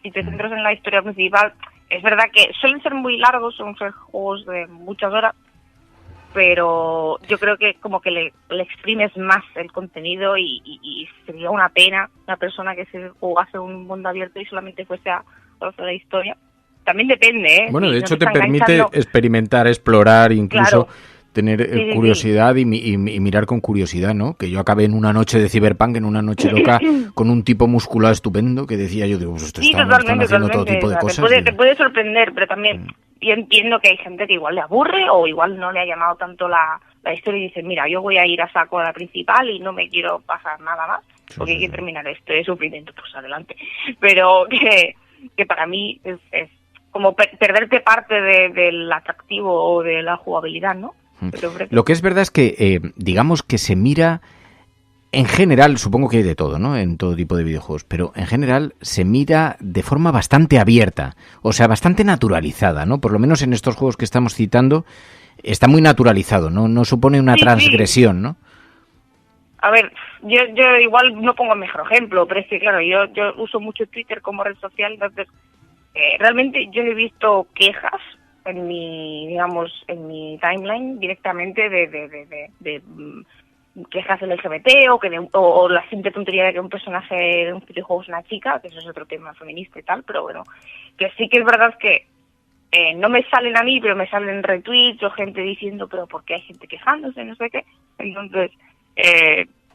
Speaker 4: si te centras en la historia principal, es verdad que suelen ser muy largos, son juegos de muchas horas, pero yo creo que como que le exprimes más el contenido y sería una pena una persona que se jugase un mundo abierto y solamente fuese a la historia. También depende, ¿eh?
Speaker 28: Bueno,
Speaker 4: si
Speaker 28: de
Speaker 4: no
Speaker 28: hecho
Speaker 4: te
Speaker 28: te
Speaker 4: está
Speaker 28: permite
Speaker 4: enganchando...
Speaker 28: experimentar, explorar, incluso...
Speaker 4: Claro.
Speaker 28: Tener curiosidad y mirar con curiosidad, ¿no? Que yo acabé en una noche de Cyberpunk, en una noche loca, con un tipo muscular estupendo que decía yo, digo, pues esto están haciendo todo tipo de cosas.
Speaker 4: Te puede sorprender, pero también yo entiendo que hay gente que igual le aburre o igual no le ha llamado tanto la historia y dice, mira, yo voy a ir a saco a la principal y no me quiero pasar nada más porque hay que terminar esto, es sufrimiento, pues adelante. Pero que para mí es como perderte parte del atractivo o de la jugabilidad, ¿no?
Speaker 28: Lo que es verdad es que, digamos que se mira, en general, supongo que hay de todo, ¿no? En todo tipo de videojuegos, pero en general se mira de forma bastante abierta, o sea, bastante naturalizada, ¿no? Por lo menos en estos juegos que estamos citando, está muy naturalizado, ¿no? No supone una transgresión, ¿no?
Speaker 4: A ver, yo igual no pongo el mejor ejemplo, pero es que, claro, yo uso mucho Twitter como red social, entonces, realmente yo he visto quejas en mi timeline directamente de quejas LGBT o la simple tontería de que un personaje de un videojuego es una chica, que eso es otro tema feminista y tal, pero bueno, que sí que es verdad que no me salen a mí, pero me salen retweets o gente diciendo, pero ¿por qué hay gente quejándose? No sé qué. Entonces,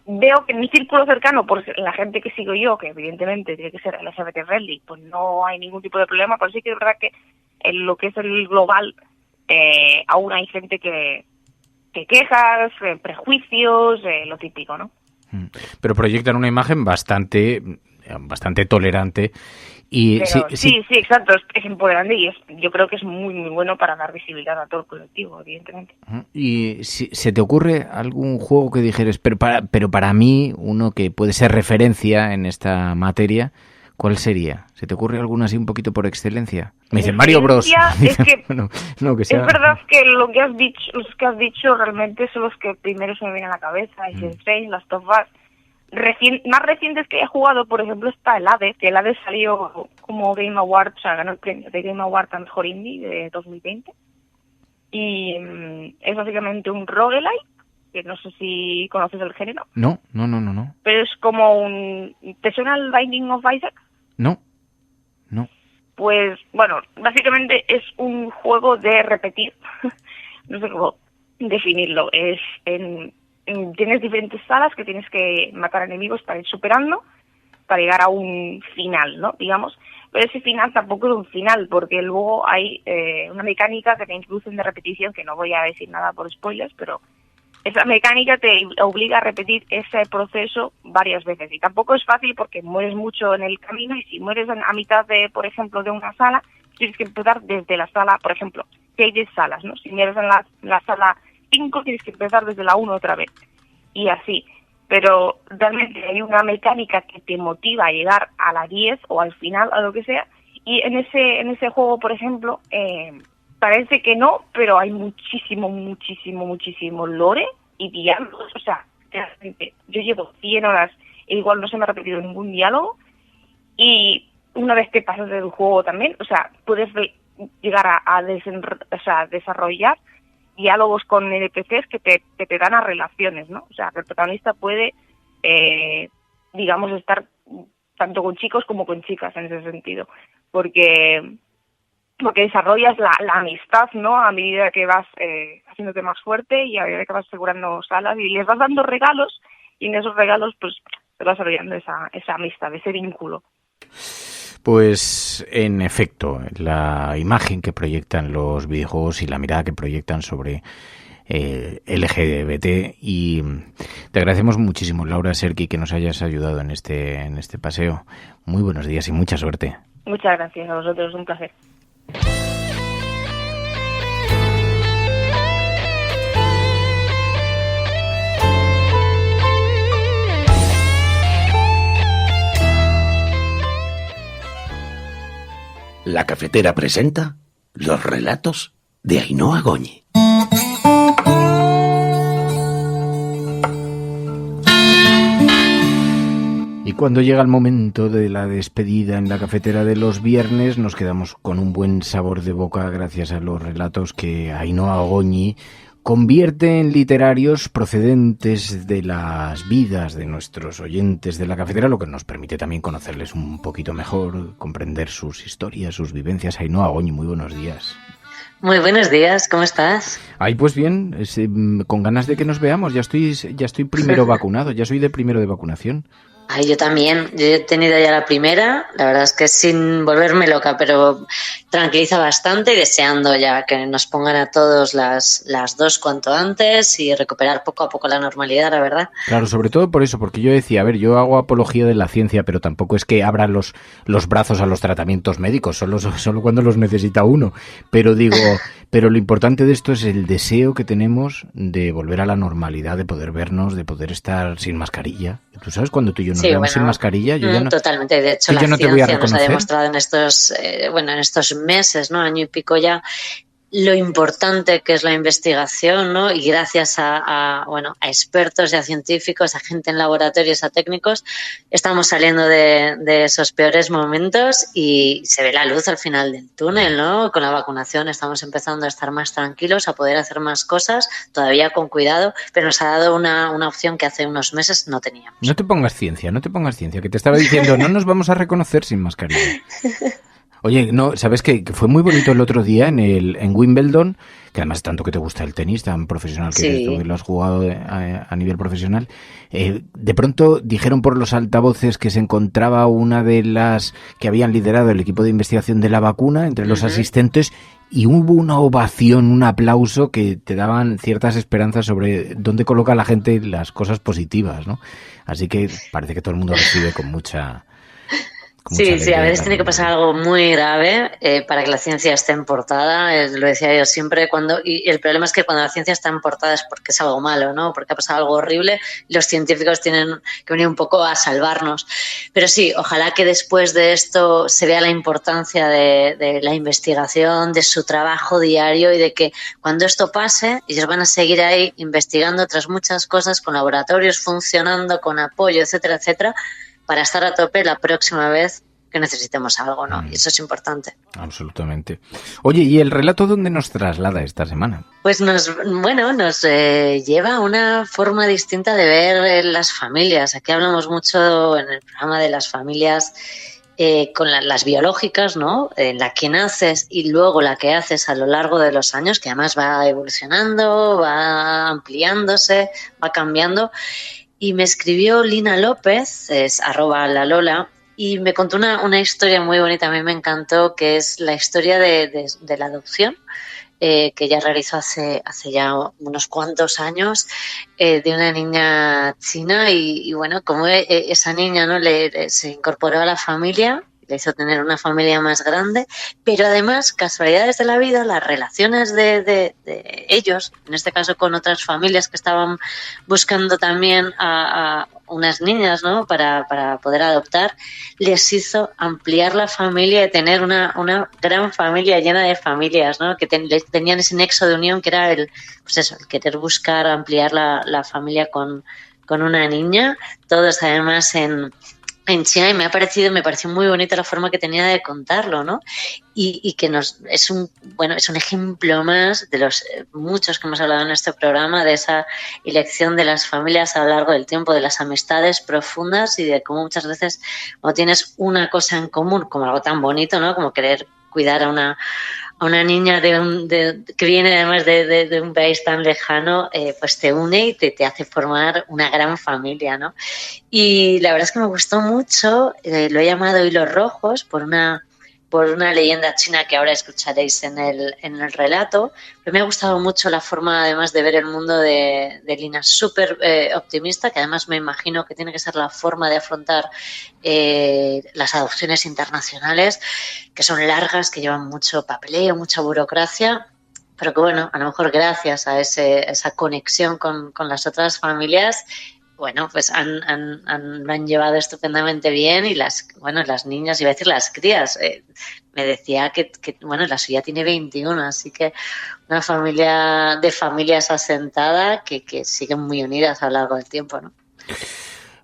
Speaker 4: veo que en mi círculo cercano, por la gente que sigo yo, que evidentemente tiene que ser LGBT friendly, pues no hay ningún tipo de problema, pero sí que es verdad que en lo que es el global, aún hay gente que quejas, prejuicios, lo típico, ¿no?
Speaker 28: Pero proyectan una imagen bastante tolerante y
Speaker 4: sí, exacto, es empoderante y yo creo que es muy muy bueno para dar visibilidad a todo el colectivo, evidentemente.
Speaker 28: Y si se te ocurre algún juego que dijeres, pero para mí uno que puede ser referencia en esta materia, ¿cuál sería? ¿Se te ocurre alguno así un poquito por excelencia? Me dicen Mario Bros.
Speaker 4: Es que
Speaker 28: bueno, no, que sea...
Speaker 4: Es verdad que los que has dicho realmente son los que primero se me vienen a la cabeza, Ice Strange, Last of Us. Más recientes que he jugado, por ejemplo, está el Hades, que el Hades salió como Game Award, o sea, ganó el premio de Game Award a Mejor Indie de 2020. Y es básicamente un roguelike, que no sé si conoces el género.
Speaker 28: No.
Speaker 4: Pero es como ¿te suena el Binding of Isaac?
Speaker 28: No.
Speaker 4: Pues, bueno, básicamente es un juego de repetir. No sé cómo definirlo. Tienes diferentes salas que tienes que matar enemigos para ir superando, para llegar a un final, ¿no? Digamos. Pero ese final tampoco es un final, porque luego hay una mecánica que te introducen de repetición, que no voy a decir nada por spoilers, pero esa mecánica te obliga a repetir ese proceso varias veces. Y tampoco es fácil porque mueres mucho en el camino y si mueres a mitad de, por ejemplo, de una sala, tienes que empezar desde la sala, por ejemplo, que hay 10 salas, ¿no? Si mueres en la sala 5, tienes que empezar desde la 1 otra vez. Y así. Pero realmente hay una mecánica que te motiva a llegar a la 10 o al final, a lo que sea. Y en ese juego, por ejemplo, parece que no, pero hay muchísimo lore y diálogos. O sea, realmente, yo llevo 100 horas e igual no se me ha repetido ningún diálogo. Y una vez que pasas del juego también, o sea, puedes llegar a desarrollar diálogos con NPCs que te dan a relaciones, ¿no? O sea, que el protagonista puede, digamos, estar tanto con chicos como con chicas en ese sentido. Porque desarrollas la amistad, ¿no? A medida que vas haciéndote más fuerte y a medida que vas asegurando salas y les vas dando regalos y en esos regalos pues te vas desarrollando esa amistad, ese vínculo.
Speaker 28: Pues en efecto, la imagen que proyectan los videojuegos y la mirada que proyectan sobre LGBT y te agradecemos muchísimo, Laura Serki, que nos hayas ayudado en este paseo. Muy buenos días y mucha suerte.
Speaker 4: Muchas gracias a vosotros, un placer.
Speaker 3: La Cafetera presenta los relatos de Ainhoa Goñi.
Speaker 28: Y cuando llega el momento de la despedida en la cafetera de los viernes, nos quedamos con un buen sabor de boca gracias a los relatos que Ainhoa Goñi convierte en literarios procedentes de las vidas de nuestros oyentes de la cafetera, lo que nos permite también conocerles un poquito mejor, comprender sus historias, sus vivencias. Ainhoa Goñi, muy buenos días.
Speaker 5: Muy buenos días, ¿cómo estás?
Speaker 28: Ay, pues bien, con ganas de que nos veamos. Ya estoy primero vacunado, ya soy de primero de vacunación.
Speaker 5: Ay, yo también. Yo he tenido ya la primera. La verdad es que sin volverme loca, pero tranquiliza bastante y deseando ya que nos pongan a todos las dos cuanto antes y recuperar poco a poco la normalidad, la verdad.
Speaker 28: Claro, sobre todo por eso, porque yo decía, a ver, yo hago apología de la ciencia, pero tampoco es que abra los brazos a los tratamientos médicos, solo cuando los necesita uno. Pero digo, pero lo importante de esto es el deseo que tenemos de volver a la normalidad, de poder vernos, de poder estar sin mascarilla. ¿Tú sabes cuando tú y yo nos veamos sin mascarilla? Yo ya no,
Speaker 5: totalmente. De hecho, la ciencia nos ha demostrado en estos meses, ¿no? Año y pico ya, lo importante que es la investigación, ¿no? Y gracias a expertos y a científicos, a gente en laboratorios, a técnicos, estamos saliendo de esos peores momentos y se ve la luz al final del túnel, ¿no? Con la vacunación estamos empezando a estar más tranquilos, a poder hacer más cosas, todavía con cuidado, pero nos ha dado una opción que hace unos meses no teníamos.
Speaker 28: No te pongas ciencia, que te estaba diciendo, no nos vamos a reconocer sin mascarilla. Oye, no, ¿sabes qué? Que fue muy bonito el otro día en Wimbledon, que además tanto que te gusta el tenis tan profesional que eres tú, que lo has jugado a nivel profesional. De pronto dijeron por los altavoces que se encontraba una de las que habían liderado el equipo de investigación de la vacuna entre los asistentes y hubo una ovación, un aplauso que te daban ciertas esperanzas sobre dónde coloca la gente las cosas positivas, ¿no? Así que parece que todo el mundo recibe con mucha...
Speaker 5: Sí, a veces tiene que pasar algo muy grave para que la ciencia esté en portada, lo decía yo siempre, y el problema es que cuando la ciencia está en portada es porque es algo malo, ¿no? Porque ha pasado algo horrible y los científicos tienen que venir un poco a salvarnos. Pero sí, ojalá que después de esto se vea la importancia de la investigación, de su trabajo diario y de que cuando esto pase, ellos van a seguir ahí investigando otras muchas cosas con laboratorios funcionando, con apoyo, etcétera, etcétera, para estar a tope la próxima vez que necesitemos algo, ¿no? Y eso es importante.
Speaker 28: Absolutamente. Oye, ¿y el relato dónde nos traslada esta semana?
Speaker 5: Pues nos lleva a una forma distinta de ver las familias. Aquí hablamos mucho en el programa de las familias con las biológicas, ¿no? La que naces y luego la que haces a lo largo de los años, que además va evolucionando, va ampliándose, va cambiando. Y me escribió Lina López, es @lalola, y me contó una historia muy bonita, a mí me encantó, que es la historia de la adopción, que ella realizó hace ya unos cuantos años, de una niña china y bueno, como esa niña, ¿no? se incorporó a la familia, le hizo tener una familia más grande, pero además, casualidades de la vida, las relaciones de ellos, en este caso con otras familias que estaban buscando también a unas niñas, ¿no? para poder adoptar, les hizo ampliar la familia y tener una gran familia llena de familias, ¿no? Que tenían ese nexo de unión que era el querer buscar ampliar la familia con una niña, todos además en China, y me pareció muy bonita la forma que tenía de contarlo, ¿no? Y que es un ejemplo más de los muchos que hemos hablado en este programa, de esa elección de las familias a lo largo del tiempo, de las amistades profundas y de cómo muchas veces cuando tienes una cosa en común, como algo tan bonito, ¿no? Como querer cuidar a una niña que viene además de un país tan lejano, pues te une y te hace formar una gran familia, ¿no? Y la verdad es que me gustó mucho, lo he llamado Hilos Rojos por una leyenda china que ahora escucharéis en el relato, pero me ha gustado mucho la forma además de ver el mundo de Lina, súper optimista, que además me imagino que tiene que ser la forma de afrontar las adopciones internacionales, que son largas, que llevan mucho papeleo, mucha burocracia, pero que bueno, a lo mejor gracias a esa conexión con las otras familias bueno, pues lo han llevado estupendamente bien y las niñas, iba a decir las crías, me decía que la suya tiene 21, así que una familia de familias asentada que siguen muy unidas a lo largo del tiempo, ¿no?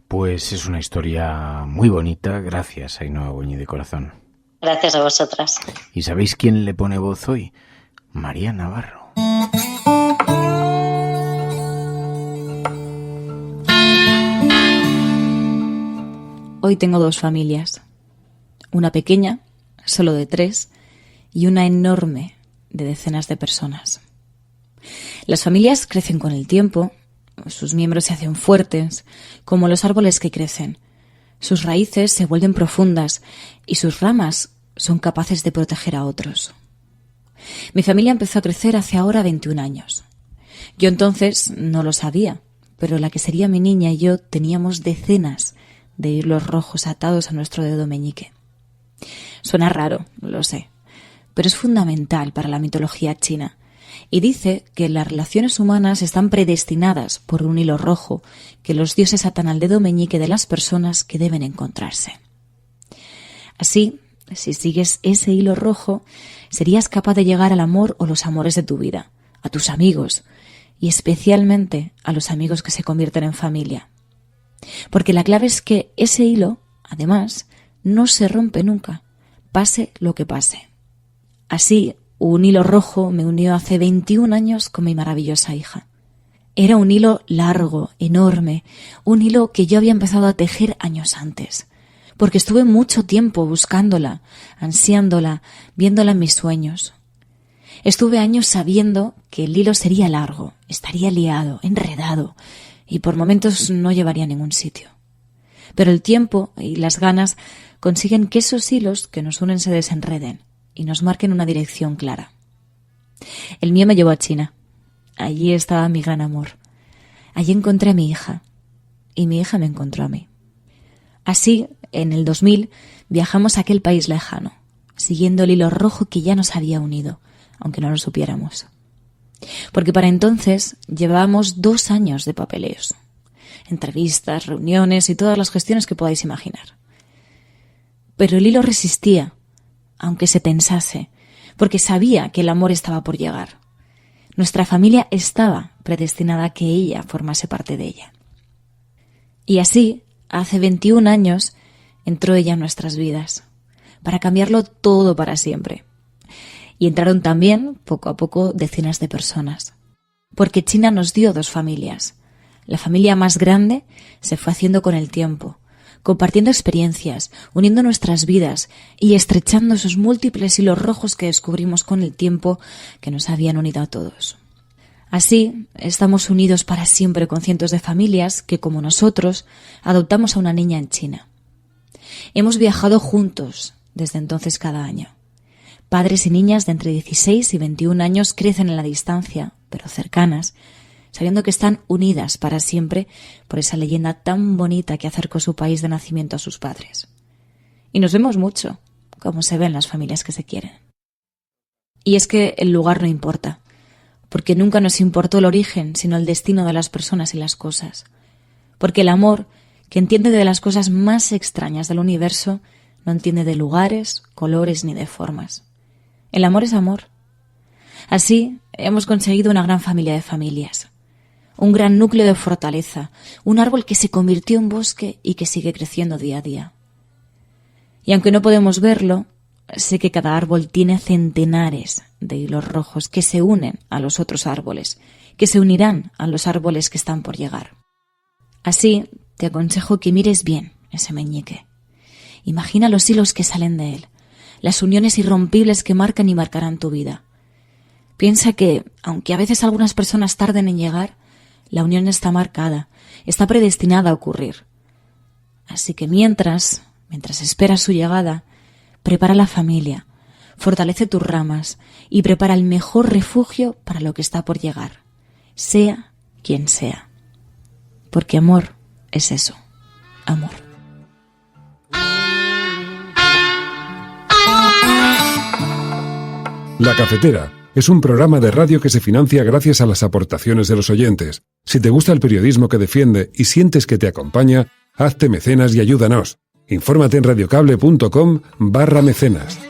Speaker 28: Pues es una historia muy bonita. Gracias, Ainhoa Goñi, de corazón.
Speaker 5: Gracias a vosotras.
Speaker 28: ¿Y sabéis quién le pone voz hoy? María Navarro.
Speaker 6: Hoy tengo 2 familias, una pequeña, solo de 3, y una enorme, de decenas de personas. Las familias crecen con el tiempo, sus miembros se hacen fuertes, como los árboles que crecen. Sus raíces se vuelven profundas y sus ramas son capaces de proteger a otros. Mi familia empezó a crecer hace ahora 21 años. Yo entonces no lo sabía, pero la que sería mi niña y yo teníamos decenas de hilos rojos atados a nuestro dedo meñique. Suena raro, lo sé, pero es fundamental para la mitología china y dice que las relaciones humanas están predestinadas por un hilo rojo que los dioses atan al dedo meñique de las personas que deben encontrarse. Así, si sigues ese hilo rojo, serías capaz de llegar al amor o los amores de tu vida, a tus amigos y especialmente a los amigos que se convierten en familia. Porque la clave es que ese hilo, además, no se rompe nunca, pase lo que pase. Así, un hilo rojo me unió hace 21 años con mi maravillosa hija. Era un hilo largo, enorme, un hilo que yo había empezado a tejer años antes, porque estuve mucho tiempo buscándola, ansiándola, viéndola en mis sueños. Estuve años sabiendo que el hilo sería largo, estaría liado, enredado, y por momentos no llevaría a ningún sitio. Pero el tiempo y las ganas consiguen que esos hilos que nos unen se desenreden y nos marquen una dirección clara. El mío me llevó a China. Allí estaba mi gran amor. Allí encontré a mi hija y mi hija me encontró a mí. Así, en el 2000, viajamos a aquel país lejano, siguiendo el hilo rojo que ya nos había unido, aunque no lo supiéramos. Porque para entonces llevábamos 2 años de papeleos, entrevistas, reuniones y todas las gestiones que podáis imaginar. Pero el hilo resistía, aunque se tensase, porque sabía que el amor estaba por llegar. Nuestra familia estaba predestinada a que ella formase parte de ella. Y así, hace 21 años, entró ella en nuestras vidas, para cambiarlo todo para siempre. Y entraron también, poco a poco, decenas de personas. Porque China nos dio 2 familias. La familia más grande se fue haciendo con el tiempo, compartiendo experiencias, uniendo nuestras vidas y estrechando esos múltiples hilos rojos que descubrimos con el tiempo que nos habían unido a todos. Así, estamos unidos para siempre con cientos de familias que, como nosotros, adoptamos a una niña en China. Hemos viajado juntos desde entonces cada año. Padres y niñas de entre 16 y 21 años crecen en la distancia, pero cercanas, sabiendo que están unidas para siempre por esa leyenda tan bonita que acercó su país de nacimiento a sus padres. Y nos vemos mucho, como se ven las familias que se quieren. Y es que el lugar no importa, porque nunca nos importó el origen, sino el destino de las personas y las cosas. Porque el amor, que entiende de las cosas más extrañas del universo, no entiende de lugares, colores ni de formas. El amor es amor. Así hemos conseguido una gran familia de familias, un gran núcleo de fortaleza, un árbol que se convirtió en bosque y que sigue creciendo día a día. Y aunque no podemos verlo, sé que cada árbol tiene centenares de hilos rojos que se unen a los otros árboles, que se unirán a los árboles que están por llegar. Así te aconsejo que mires bien ese meñique. Imagina los hilos que salen de él, las uniones irrompibles que marcan y marcarán tu vida. Piensa que, aunque a veces algunas personas tarden en llegar, la unión está marcada, está predestinada a ocurrir. Así que mientras esperas su llegada, prepara la familia, fortalece tus ramas y prepara el mejor refugio para lo que está por llegar, sea quien sea. Porque amor es eso, amor.
Speaker 12: La Cafetera es un programa de radio que se financia gracias a las aportaciones de los oyentes. Si te gusta el periodismo que defiende y sientes que te acompaña, hazte mecenas y ayúdanos. Infórmate en radiocable.com/mecenas.